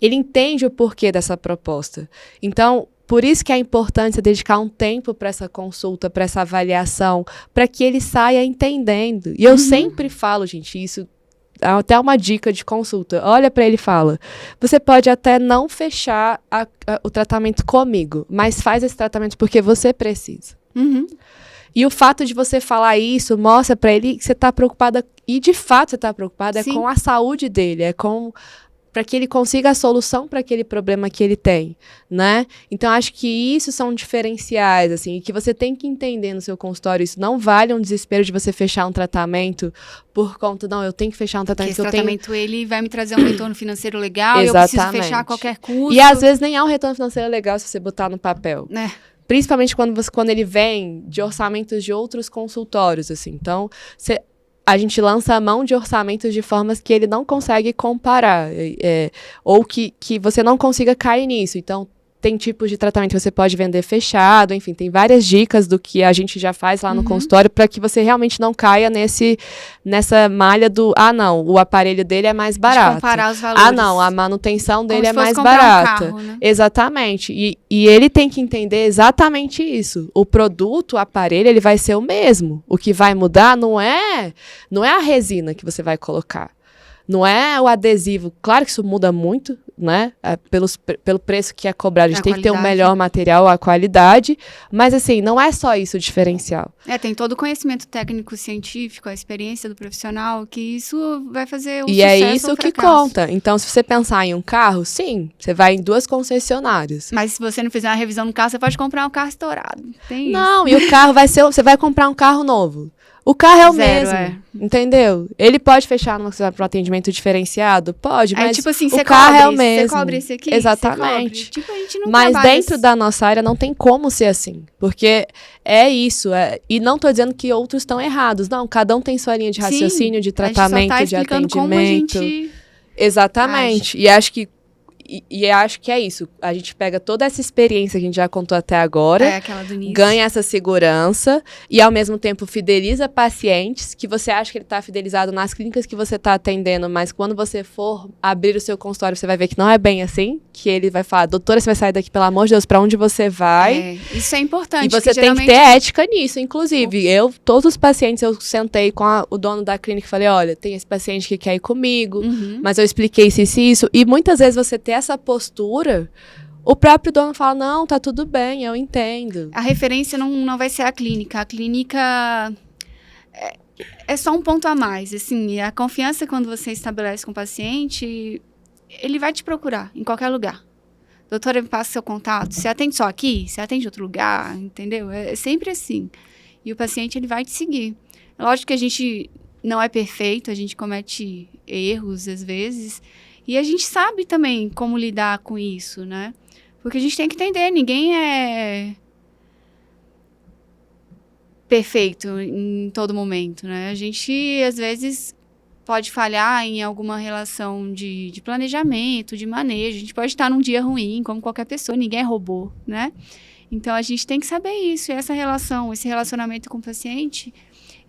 ele entende o porquê dessa proposta. Então, por isso que é importante você dedicar um tempo para essa consulta, para essa avaliação, para que ele saia entendendo. E eu sempre falo, gente, isso até uma dica de consulta. Olha para ele e fala, você pode até não fechar o tratamento comigo, mas faz esse tratamento porque você precisa. E o fato de você falar isso mostra para ele que você está preocupada, e de fato você está preocupada, é com a saúde dele, é com... para que ele consiga a solução para aquele problema que ele tem, né? Então, acho que isso são diferenciais, assim, e que você tem que entender no seu consultório. Isso não vale um desespero de você fechar um tratamento por conta, não, eu tenho que fechar um tratamento. Porque esse tratamento, ele vai me trazer um retorno financeiro legal, eu preciso fechar a qualquer custo. E, às vezes, nem é um retorno financeiro legal se você botar no papel. Principalmente quando ele vem de orçamentos de outros consultórios, assim. Então, a gente lança a mão de orçamentos de formas que ele não consegue comparar, ou que você não consiga cair nisso. Então, tem tipos de tratamento que você pode vender fechado, enfim, tem várias dicas do que a gente já faz lá no consultório para que você realmente não caia nessa malha do, não, o aparelho dele é mais barato. De comparar os valores. Não, a manutenção dele é mais barata. Um carro, né? Exatamente. E ele tem que entender exatamente isso. O produto, o aparelho, ele vai ser o mesmo. O que vai mudar não é a resina que você vai colocar. Não é o adesivo. Claro que isso muda muito, né? Pelo preço que é cobrado. A gente tem que ter um melhor material, a qualidade. Mas, assim, não é só isso o diferencial. Tem todo o conhecimento técnico, científico, a experiência do profissional, que isso vai fazer o sucesso. E é isso que conta. Então, se você pensar em um carro, sim, você vai em 2 concessionárias. Mas se você não fizer uma revisão no carro, você pode comprar um carro estourado. Tem isso. Não, e o carro você vai comprar um carro novo. O carro é o mesmo, entendeu? Ele pode fechar para um atendimento diferenciado? Pode, mas tipo assim, o carro é o mesmo. Você cobre esse aqui? Exatamente. Tipo, a gente não mas dentro da nossa área não tem como ser assim, porque é isso. E não tô dizendo que outros estão errados. Não, cada um tem sua linha de raciocínio, de tratamento, de atendimento. Como a gente... Exatamente. E acho que E acho que é isso. A gente pega toda essa experiência que a gente já contou até agora, aquela do início. Ganha essa segurança e, ao mesmo tempo, fideliza pacientes que você acha que ele está fidelizado nas clínicas que você está atendendo, mas quando você for abrir o seu consultório, você vai ver que não é bem assim, que ele vai falar, doutora, você vai sair daqui, pelo amor de Deus, para onde você vai? Isso é importante. E você tem que ter ética nisso, inclusive. Todos os pacientes, eu sentei com o dono da clínica e falei, olha, tem esse paciente que quer ir comigo, mas eu expliquei isso. E muitas vezes você ter essa postura, o próprio dono fala, não, tá tudo bem, eu entendo. A referência não vai ser a clínica. A clínica é só um ponto a mais. Assim, a confiança, quando você estabelece com o paciente, ele vai te procurar em qualquer lugar. Doutora, me passa seu contato. Você atende só aqui? Você atende em outro lugar? Entendeu? É sempre assim. E o paciente, ele vai te seguir. É lógico que a gente não é perfeito, a gente comete erros às vezes. E a gente sabe também como lidar com isso, né? Porque a gente tem que entender, ninguém é perfeito em todo momento, né? A gente, às vezes, pode falhar em alguma relação de planejamento, de manejo. A gente pode estar num dia ruim, como qualquer pessoa, ninguém é robô, né? Então, a gente tem que saber isso. E essa relação, esse relacionamento com o paciente,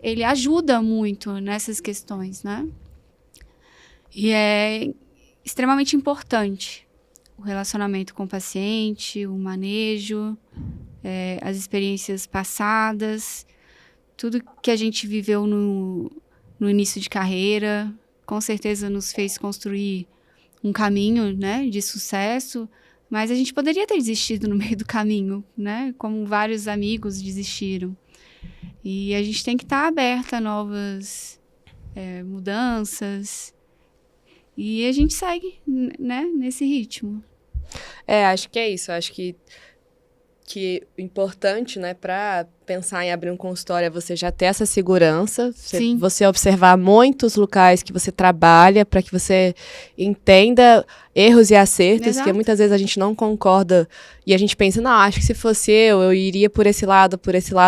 ele ajuda muito nessas questões, né? E é extremamente importante o relacionamento com o paciente, o manejo, as experiências passadas, tudo que a gente viveu no início de carreira, com certeza nos fez construir um caminho, né, de sucesso, mas a gente poderia ter desistido no meio do caminho, né, como vários amigos desistiram. E a gente tem que estar aberta a novas mudanças. E a gente segue, né, nesse ritmo. Acho que é isso. Acho que importante, né, para pensar em abrir um consultório é você já ter essa segurança, você observar muitos locais que você trabalha para que você entenda erros e acertos, Exato. Porque muitas vezes a gente não concorda e a gente pensa, não, acho que se fosse eu iria por esse lado.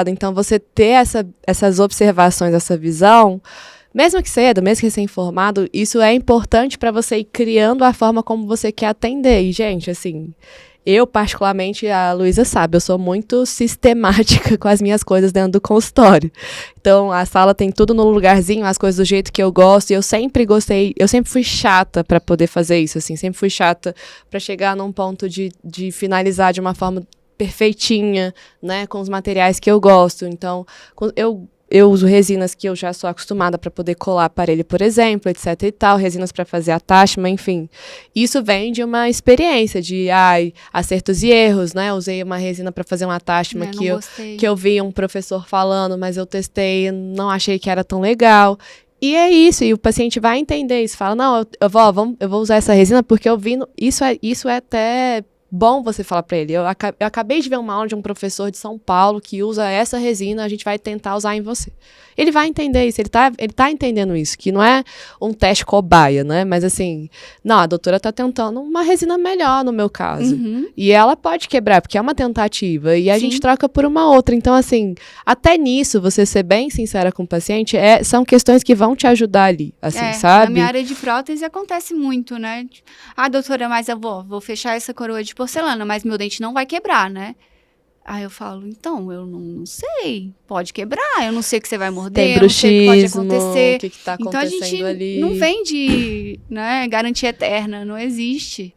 Então, você ter essas observações, essa visão, mesmo que cedo, mesmo que recém-formado, isso é importante para você ir criando a forma como você quer atender. E, gente, assim, eu, particularmente, a Luísa sabe, eu sou muito sistemática com as minhas coisas dentro do consultório. Então, a sala tem tudo no lugarzinho, as coisas do jeito que eu gosto, e eu sempre fui chata para poder fazer isso, assim, sempre fui chata para chegar num ponto de finalizar de uma forma perfeitinha, né, com os materiais que eu gosto. Então, eu uso resinas que eu já sou acostumada para poder colar aparelho, por exemplo, etc e tal, resinas para fazer attachment, enfim. Isso vem de uma experiência de acertos e erros, né? Eu usei uma resina para fazer um attachment que eu vi um professor falando, mas eu testei, não achei que era tão legal. E é isso, e o paciente vai entender isso, fala, não, eu vou usar essa resina porque eu vi, isso é até bom você falar para ele. Eu acabei de ver uma aula de um professor de São Paulo que usa essa resina, a gente vai tentar usar em você. Ele vai entender isso, ele tá entendendo isso, que não é um teste cobaia, né? Mas assim, não, a doutora tá tentando uma resina melhor no meu caso. Uhum. E ela pode quebrar, porque é uma tentativa, e a gente troca por uma outra. Então, assim, até nisso, você ser bem sincera com o paciente, são questões que vão te ajudar ali, assim, sabe? Na minha área de prótese acontece muito, né? Doutora, mas eu vou fechar essa coroa de porcelana, mas meu dente não vai quebrar, né? Aí eu falo, então, eu não sei, pode quebrar, eu não sei o que você vai morder, tem bruxismo, eu não sei o que pode acontecer. O que tá então a gente ali. não vende, né, garantia eterna, não existe.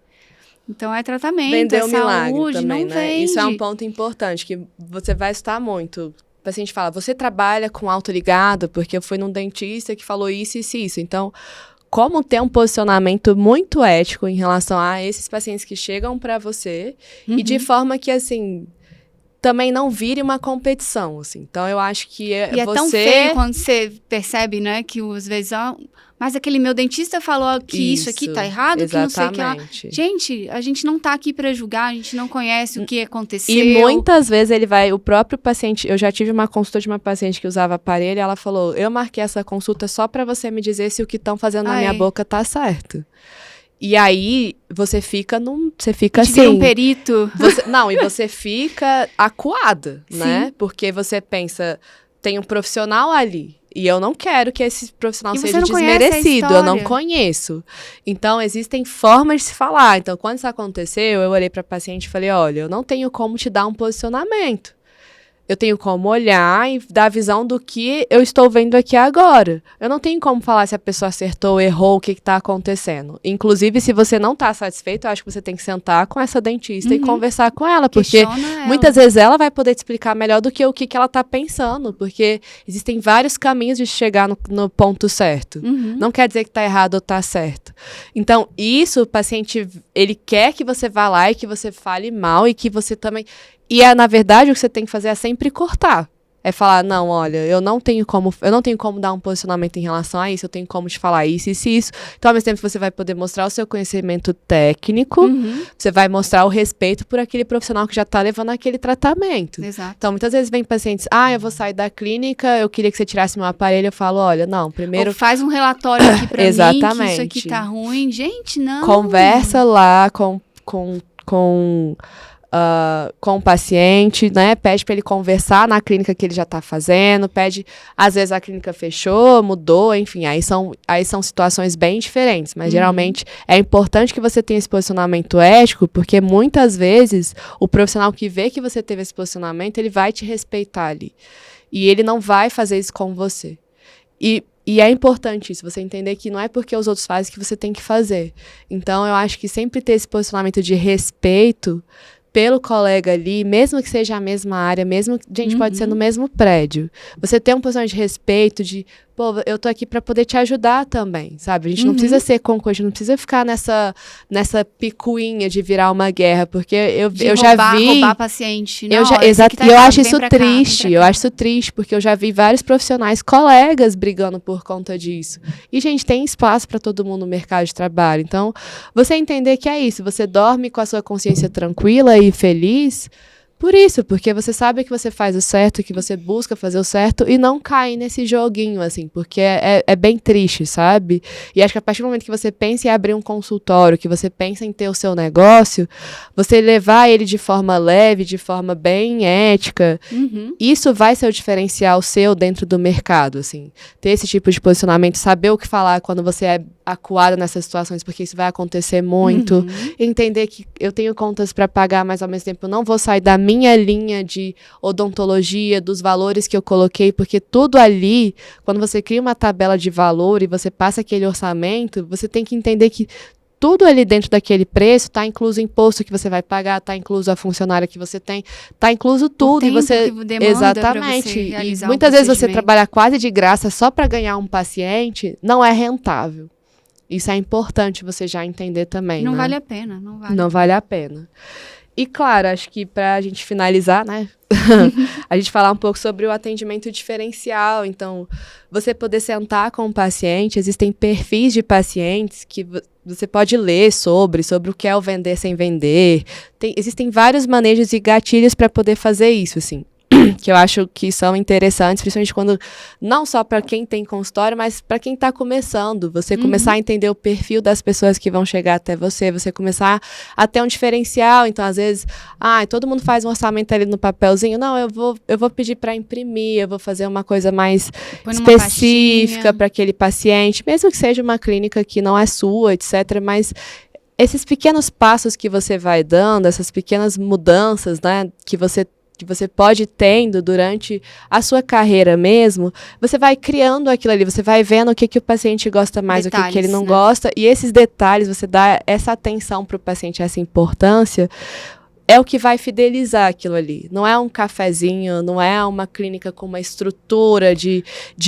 Então é tratamento, Vender é saúde, também, não né? vende. Isso é um ponto importante, que você vai escutar muito. O paciente fala, você trabalha com autoligado, porque eu fui num dentista que falou isso. Então, como ter um posicionamento muito ético em relação a esses pacientes que chegam para você, e de forma que, assim, também não vire uma competição, assim. Então, eu acho que E é tão feio quando você percebe, né, que às vezes, mas aquele meu dentista falou que isso aqui tá errado, exatamente. Que não sei o que lá. Gente, a gente não tá aqui pra julgar, a gente não conhece o que aconteceu. E muitas vezes o próprio paciente, eu já tive uma consulta de uma paciente que usava aparelho, e ela falou, eu marquei essa consulta só pra você me dizer se o que estão fazendo na minha boca tá certo. E aí, você fica assim... Vira um perito. E você fica acuada, né? Porque você pensa, tem um profissional ali, E eu não quero que esse profissional E você seja não conhece a desmerecido, eu não história. conheço. Então, existem formas de se falar. Então, quando isso aconteceu, eu olhei para a paciente e falei, olha, eu não tenho como te dar um posicionamento. Eu tenho como olhar e dar a visão do que eu estou vendo aqui agora. Eu não tenho como falar se a pessoa acertou ou errou, o que está acontecendo. Inclusive, se você não está satisfeito, eu acho que você tem que sentar com essa dentista e conversar com ela. Porque muitas vezes ela vai poder te explicar melhor do que o que ela está pensando. Porque existem vários caminhos de chegar no ponto certo. Não quer dizer que está errado ou está certo. Então, isso, o paciente, ele quer que você vá lá e que você fale mal e que você também... E, na verdade, o que você tem que fazer é sempre cortar. É falar, não, olha, eu não tenho como dar um posicionamento em relação a isso, eu tenho como te falar isso, isso e isso. Então, ao mesmo tempo, você vai poder mostrar o seu conhecimento técnico, você vai mostrar o respeito por aquele profissional que já está levando aquele tratamento. Exato. Então, muitas vezes vem pacientes, eu vou sair da clínica, eu queria que você tirasse meu aparelho, eu falo, olha, não, primeiro... Ou faz um relatório aqui pra Exatamente. mim, que isso aqui tá ruim. Gente, não. Conversa lá com o paciente, né? Pede para ele conversar na clínica que ele já está fazendo, às vezes a clínica fechou, mudou, enfim, aí são situações bem diferentes, mas geralmente é importante que você tenha esse posicionamento ético, porque muitas vezes o profissional que vê que você teve esse posicionamento, ele vai te respeitar ali, e ele não vai fazer isso com você. E é importante isso, você entender que não é porque os outros fazem que você tem que fazer. Então, eu acho que sempre ter esse posicionamento de respeito pelo colega ali, mesmo que seja a mesma área, mesmo que a gente pode ser no mesmo prédio. Você ter um posicionamento de respeito, de, pô, eu tô aqui para poder te ajudar também, sabe? A gente não precisa ser concorrente, não precisa ficar nessa picuinha de virar uma guerra, porque eu já vi... roubar paciente. Eu acho isso triste, porque eu já vi vários profissionais, colegas, brigando por conta disso. E, gente, tem espaço para todo mundo no mercado de trabalho. Então, você entender que é isso, você dorme com a sua consciência tranquila e feliz por isso, porque você sabe que você faz o certo, que você busca fazer o certo e não cair nesse joguinho, assim, porque é bem triste, sabe? E acho que a partir do momento que você pensa em abrir um consultório, que você pensa em ter o seu negócio, você levar ele de forma leve, de forma bem ética, isso vai ser o diferencial seu dentro do mercado, assim. Ter esse tipo de posicionamento, saber o que falar quando você é acuado nessas situações, porque isso vai acontecer muito. Entender que eu tenho contas para pagar, mas ao mesmo tempo eu não vou sair da minha linha de odontologia, dos valores que eu coloquei, porque tudo ali, quando você cria uma tabela de valor e você passa aquele orçamento, você tem que entender que tudo ali dentro daquele preço está incluso o imposto que você vai pagar, está incluso a funcionária que você tem, está incluso tudo. O e você exatamente. E muitas vezes você trabalhar quase de graça só para ganhar um paciente não é rentável. Isso é importante você já entender também, Não né? vale a pena, Não vale a pena. E, claro, acho que para a gente finalizar, né? A gente falar um pouco sobre o atendimento diferencial. Então, você poder sentar com o paciente, existem perfis de pacientes que você pode ler sobre o que é o vender sem vender. Existem vários manejos e gatilhos para poder fazer isso, assim. Que eu acho que são interessantes, principalmente quando, não só para quem tem consultório, mas para quem está começando, você começar a entender o perfil das pessoas que vão chegar até você começar a ter um diferencial. Então, às vezes, todo mundo faz um orçamento ali no papelzinho, não, eu vou pedir para imprimir, eu vou fazer uma coisa mais específica para aquele paciente, mesmo que seja uma clínica que não é sua, etc., mas esses pequenos passos que você vai dando, essas pequenas mudanças, né, que você pode ir tendo durante a sua carreira mesmo, você vai criando aquilo ali, você vai vendo o que o paciente gosta mais, detalhes, o que ele não gosta, e esses detalhes, você dá essa atenção para o paciente, essa importância, é o que vai fidelizar aquilo ali. Não é um cafezinho, não é uma clínica com uma estrutura de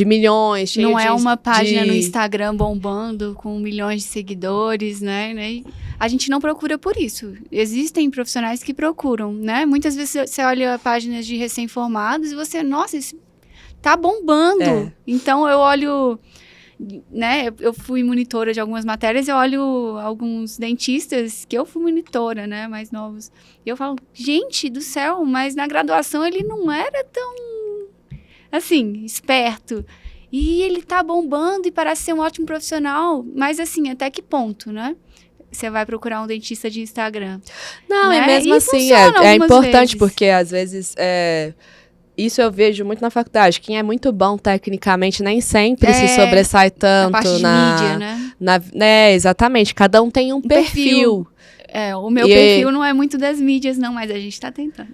milhões. Não é uma página no Instagram bombando com milhões de seguidores, né? A gente não procura por isso. Existem profissionais que procuram, né? Muitas vezes você olha páginas de recém-formados e você, nossa, isso tá bombando. Então, eu olho... né, eu fui monitora de algumas matérias, eu olho alguns dentistas que eu fui monitora, né, mais novos, e eu falo, gente do céu, mas na graduação ele não era tão, assim, esperto, e ele tá bombando e parece ser um ótimo profissional, mas assim, até que ponto, né? Você vai procurar um dentista de Instagram. Não, né? E mesmo e assim, é importante, vezes. Porque às vezes isso eu vejo muito na faculdade. Quem é muito bom tecnicamente nem sempre se sobressai tanto parte de mídia, né? Exatamente. Cada um tem um perfil. O meu perfil não é muito das mídias, não, mas a gente tá tentando.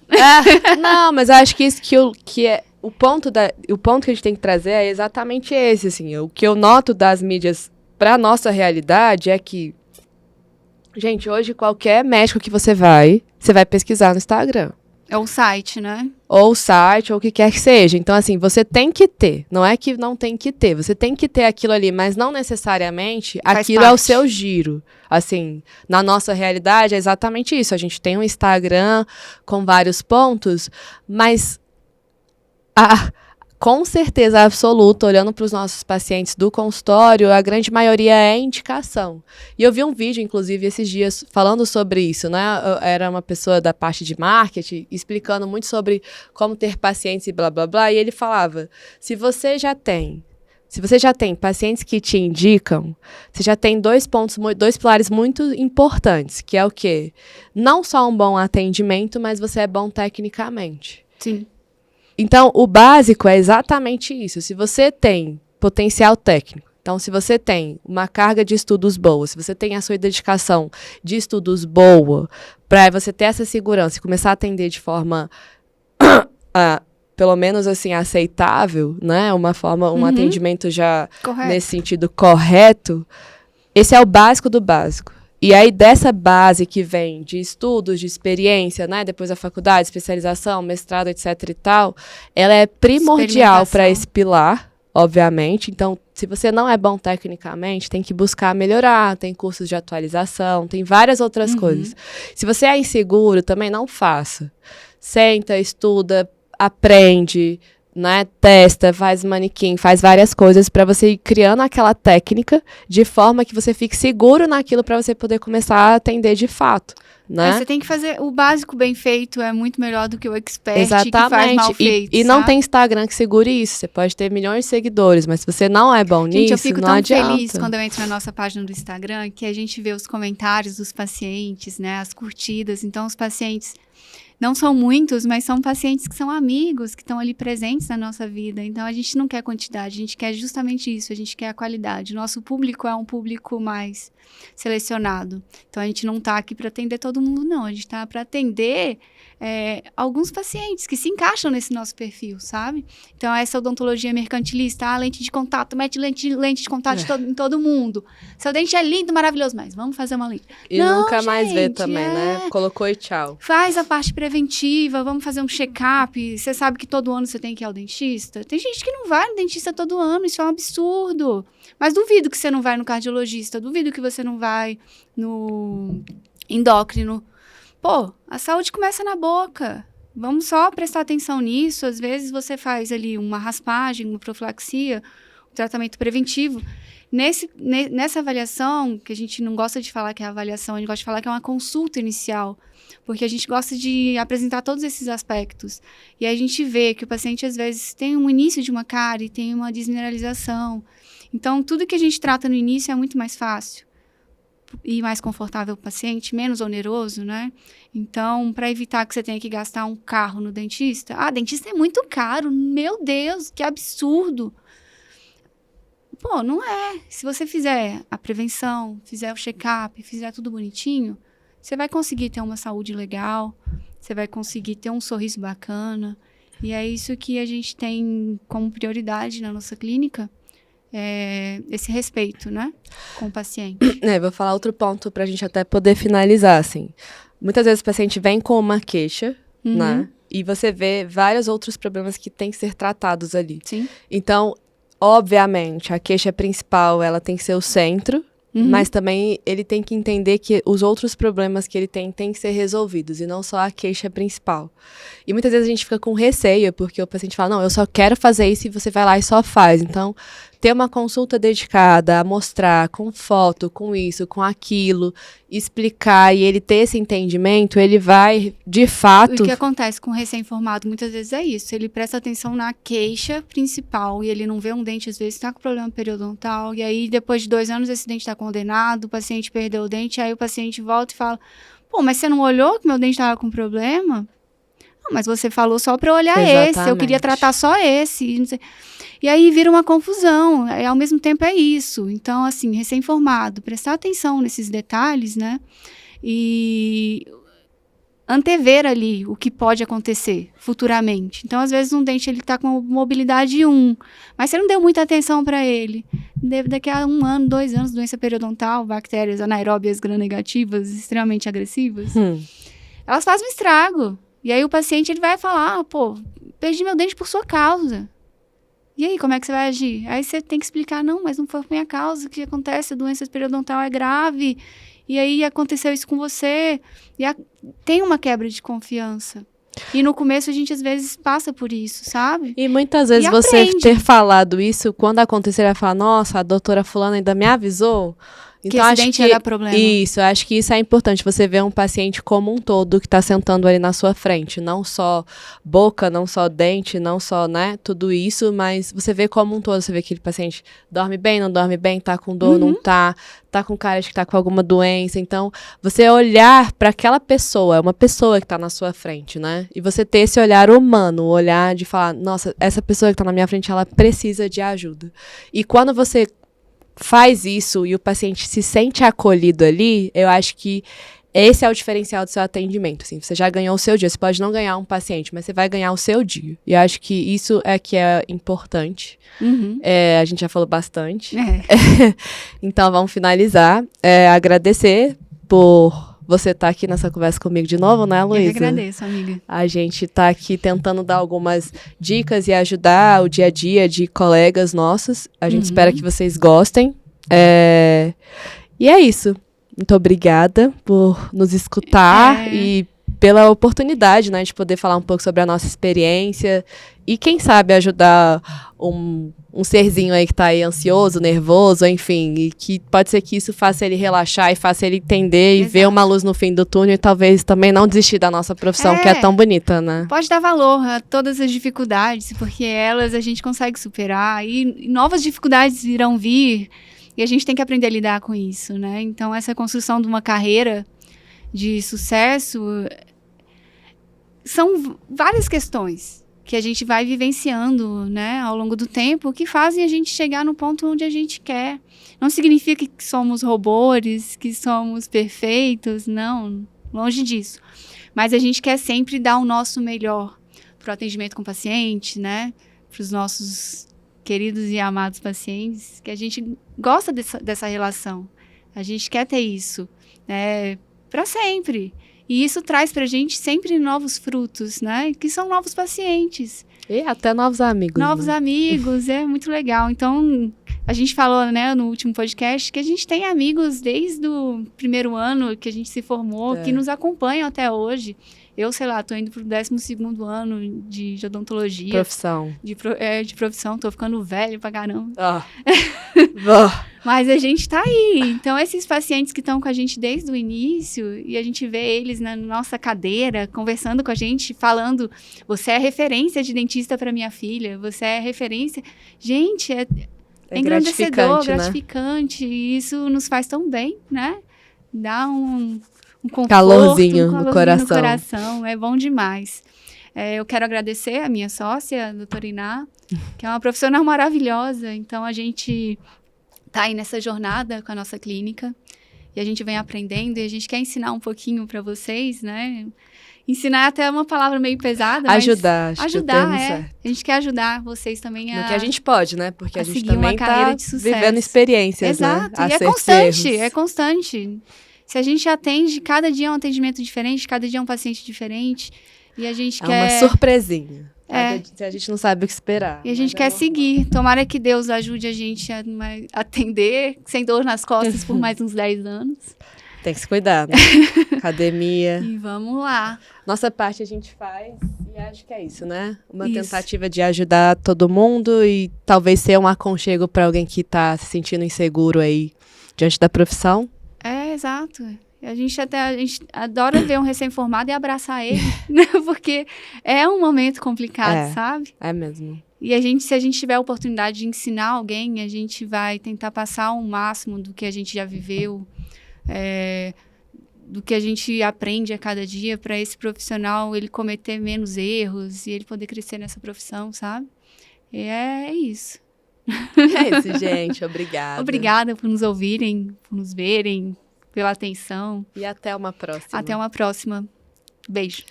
Não, mas eu acho que isso que é o ponto que a gente tem que trazer é exatamente esse, assim. O que eu noto das mídias pra nossa realidade é que, gente, hoje qualquer médico que você vai pesquisar no Instagram. É o site, né? Ou o site, ou o que quer que seja. Então, assim, você tem que ter. Não é que não tem que ter. Você tem que ter aquilo ali, mas não necessariamente aquilo é o seu giro. Assim, na nossa realidade é exatamente isso. A gente tem um Instagram com vários pontos, mas com certeza absoluta, olhando para os nossos pacientes do consultório, a grande maioria é indicação. E eu vi um vídeo, inclusive, esses dias, falando sobre isso, né? Era uma pessoa da parte de marketing, explicando muito sobre como ter pacientes e blá, blá, blá. E ele falava, se você já tem pacientes que te indicam, você já tem dois pilares muito importantes, que é o quê? Não só um bom atendimento, mas você é bom tecnicamente. Sim. Então, o básico é exatamente isso. Se você tem potencial técnico, então, se você tem uma carga de estudos boa, se você tem a sua dedicação de estudos boa, para você ter essa segurança e começar a atender de forma, pelo menos assim, aceitável, né? Um atendimento já nesse sentido correto, esse é o básico do básico. E aí, dessa base que vem de estudos, de experiência, né? Depois da faculdade, especialização, mestrado, etc. e tal, ela é primordial para esse pilar, obviamente. Então, se você não é bom tecnicamente, tem que buscar melhorar, tem cursos de atualização, tem várias outras coisas. Se você é inseguro, também não faça. Senta, estuda, aprende, né, testa, faz manequim, faz várias coisas para você ir criando aquela técnica de forma que você fique seguro naquilo para você poder começar a atender de fato, né? Você tem que fazer o básico bem feito, é muito melhor do que o expert Exatamente. que faz mal feito. E não tem Instagram que segure isso. Você pode ter milhões de seguidores, mas se você não é bom nisso, eu fico não tão adianta. feliz quando eu entro na nossa página do Instagram que a gente vê os comentários dos pacientes, né, as curtidas. Então, os pacientes não são muitos, mas são pacientes que são amigos, que estão ali presentes na nossa vida. Então, a gente não quer quantidade, a gente quer justamente isso, a gente quer a qualidade. O nosso público é um público mais selecionado. Então, a gente não está aqui para atender todo mundo, não. A gente está para atender alguns pacientes que se encaixam nesse nosso perfil, sabe? Então, essa odontologia mercantilista, lente de contato, mete lente de contato em todo mundo. Seu dente é lindo, maravilhoso, mas vamos fazer uma lente. E não, nunca mais ver também, né? Colocou e tchau. Faz a parte preventiva, vamos fazer um check-up. Você sabe que todo ano você tem que ir ao dentista? Tem gente que não vai no dentista todo ano, isso é um absurdo. Mas duvido que você não vai no cardiologista, duvido que você não vai no endócrino. Pô, a saúde começa na boca. Vamos só prestar atenção nisso. Às vezes você faz ali uma raspagem, uma profilaxia, um tratamento preventivo. Nessa avaliação, que a gente não gosta de falar que é avaliação, a gente gosta de falar que é uma consulta inicial, porque a gente gosta de apresentar todos esses aspectos. E aí a gente vê que o paciente, às vezes, tem um início de uma cárie, tem uma desmineralização. Então, tudo que a gente trata no início é muito mais fácil e mais confortável para o paciente, menos oneroso, né? Então, para evitar que você tenha que gastar um carro no dentista, dentista é muito caro, meu Deus, que absurdo! Pô, não é. Se você fizer a prevenção, fizer o check-up, fizer tudo bonitinho, você vai conseguir ter uma saúde legal, você vai conseguir ter um sorriso bacana, e é isso que a gente tem como prioridade na nossa clínica, esse respeito, né, com o paciente. Vou falar outro ponto pra gente até poder finalizar, assim. Muitas vezes o paciente vem com uma queixa, né, e você vê vários outros problemas que têm que ser tratados ali. Sim. Então, obviamente, a queixa principal, ela tem que ser o centro, mas também ele tem que entender que os outros problemas que ele tem têm que ser resolvidos, e não só a queixa principal. E muitas vezes a gente fica com receio, porque o paciente fala, não, eu só quero fazer isso, e você vai lá e só faz. Então, ter uma consulta dedicada a mostrar com foto, com isso, com aquilo, explicar, e ele ter esse entendimento, ele vai, de fato... O que acontece com o recém-formado muitas vezes é isso, ele presta atenção na queixa principal, e ele não vê um dente, às vezes está com problema periodontal, e aí depois de 2 anos esse dente está condenado, o paciente perdeu o dente, aí o paciente volta e fala, pô, mas você não olhou que meu dente estava com problema? Não, mas você falou só para eu olhar esse, eu queria tratar só esse. Não sei. E aí vira uma confusão, ao mesmo tempo é isso. Então, assim, recém-formado, prestar atenção nesses detalhes, né? E antever ali o que pode acontecer futuramente. Então, às vezes, um dente ele está com mobilidade 1, mas você não deu muita atenção para ele. Daqui a 1 ano, 2 anos, doença periodontal, bactérias anaeróbias gram-negativas, extremamente agressivas, elas fazem um estrago. E aí o paciente ele vai falar, pô, perdi meu dente por sua causa. E aí, como é que você vai agir? Aí você tem que explicar, não, mas não foi por minha causa, o que acontece, a doença periodontal é grave, e aí aconteceu isso com você. Tem uma quebra de confiança. E no começo a gente às vezes passa por isso, sabe? E muitas vezes você ter falado isso, quando acontecer, vai falar, nossa, a doutora fulana ainda me avisou. Então, que esse dente ia dar problema. Isso, eu acho que isso é importante, você ver um paciente como um todo que está sentando ali na sua frente, não só boca, não só dente, não só, né, tudo isso, mas você vê como um todo, você vê que aquele paciente dorme bem, não dorme bem, tá com dor, não tá com cara de que tá com alguma doença, então você olhar para aquela pessoa, é uma pessoa que tá na sua frente, né, e você ter esse olhar humano, o olhar de falar, nossa, essa pessoa que tá na minha frente, ela precisa de ajuda, e quando você faz isso e o paciente se sente acolhido ali, eu acho que esse é o diferencial do seu atendimento, assim, você já ganhou o seu dia, você pode não ganhar um paciente, mas você vai ganhar o seu dia, e eu acho que isso é que é importante, a gente já falou bastante, então vamos finalizar, agradecer por você estar aqui nessa conversa comigo de novo, né, Luísa? Eu que agradeço, amiga. A gente está aqui tentando dar algumas dicas e ajudar o dia a dia de colegas nossos. A gente espera que vocês gostem. E é isso. Muito obrigada por nos escutar e pela oportunidade, né, de poder falar um pouco sobre a nossa experiência e, quem sabe, ajudar um serzinho aí que tá aí ansioso, nervoso, enfim, e que pode ser que isso faça ele relaxar e faça ele entender e ver uma luz no fim do túnel e talvez também não desistir da nossa profissão, que é tão bonita, né? Pode dar valor a todas as dificuldades, porque elas a gente consegue superar e novas dificuldades irão vir e a gente tem que aprender a lidar com isso, né? Então, essa construção de uma carreira de sucesso são várias questões que a gente vai vivenciando, né, ao longo do tempo, que fazem a gente chegar no ponto onde a gente quer. Não significa que somos robôs, que somos perfeitos, não, longe disso. Mas a gente quer sempre dar o nosso melhor para o atendimento com o paciente, né, para os nossos queridos e amados pacientes, que a gente gosta dessa relação. A gente quer ter isso, né, para sempre. E isso traz pra gente sempre novos frutos, né? Que são novos pacientes. E até novos amigos. Novos amigos, é muito legal. Então, a gente falou, né, no último podcast, que a gente tem amigos desde o primeiro ano que a gente se formou, que nos acompanham até hoje. Eu, sei lá, tô indo pro 12º ano de odontologia. Profissão. De profissão, tô ficando velho pra caramba. Mas a gente tá aí. Então, esses pacientes que estão com a gente desde o início, e a gente vê eles na nossa cadeira, conversando com a gente, falando, você é referência de dentista para minha filha, você é referência. Gente, é engrandecedor, gratificante, e isso nos faz tão bem, né? Dá um conforto, calorzinho no coração. É bom demais. Eu quero agradecer a minha sócia, a doutora Iná, que é uma profissional maravilhosa. Então, a gente tá aí nessa jornada com a nossa clínica e a gente vem aprendendo e a gente quer ensinar um pouquinho para vocês, né? Ensinar é até uma palavra meio pesada, ajudar, mas ajudar, A gente quer ajudar vocês também no que a gente pode, né? Porque a gente também uma carreira de sucesso. Vivendo experiências, exato, né? E é constante. Se a gente atende, cada dia é um atendimento diferente, cada dia é um paciente diferente, e a gente quer... É uma surpresinha. A gente não sabe o que esperar. E a gente quer seguir. Tomara que Deus ajude a gente a atender sem dor nas costas por mais uns 10 anos. Tem que se cuidar, né? Academia. E vamos lá. Nossa parte a gente faz e acho que é isso, né? Uma tentativa de ajudar todo mundo e talvez ser um aconchego para alguém que está se sentindo inseguro aí diante da profissão. Exato. A gente adora ver um recém-formado e abraçar ele, né? Porque é um momento complicado, sabe? É mesmo. E se a gente tiver a oportunidade de ensinar alguém, a gente vai tentar passar o máximo do que a gente já viveu, do que a gente aprende a cada dia para esse profissional ele cometer menos erros e ele poder crescer nessa profissão, sabe? E é isso. É isso, gente. Obrigada. Obrigada por nos ouvirem, por nos verem, pela atenção. E até uma próxima. Até uma próxima. Beijo.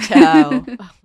Tchau.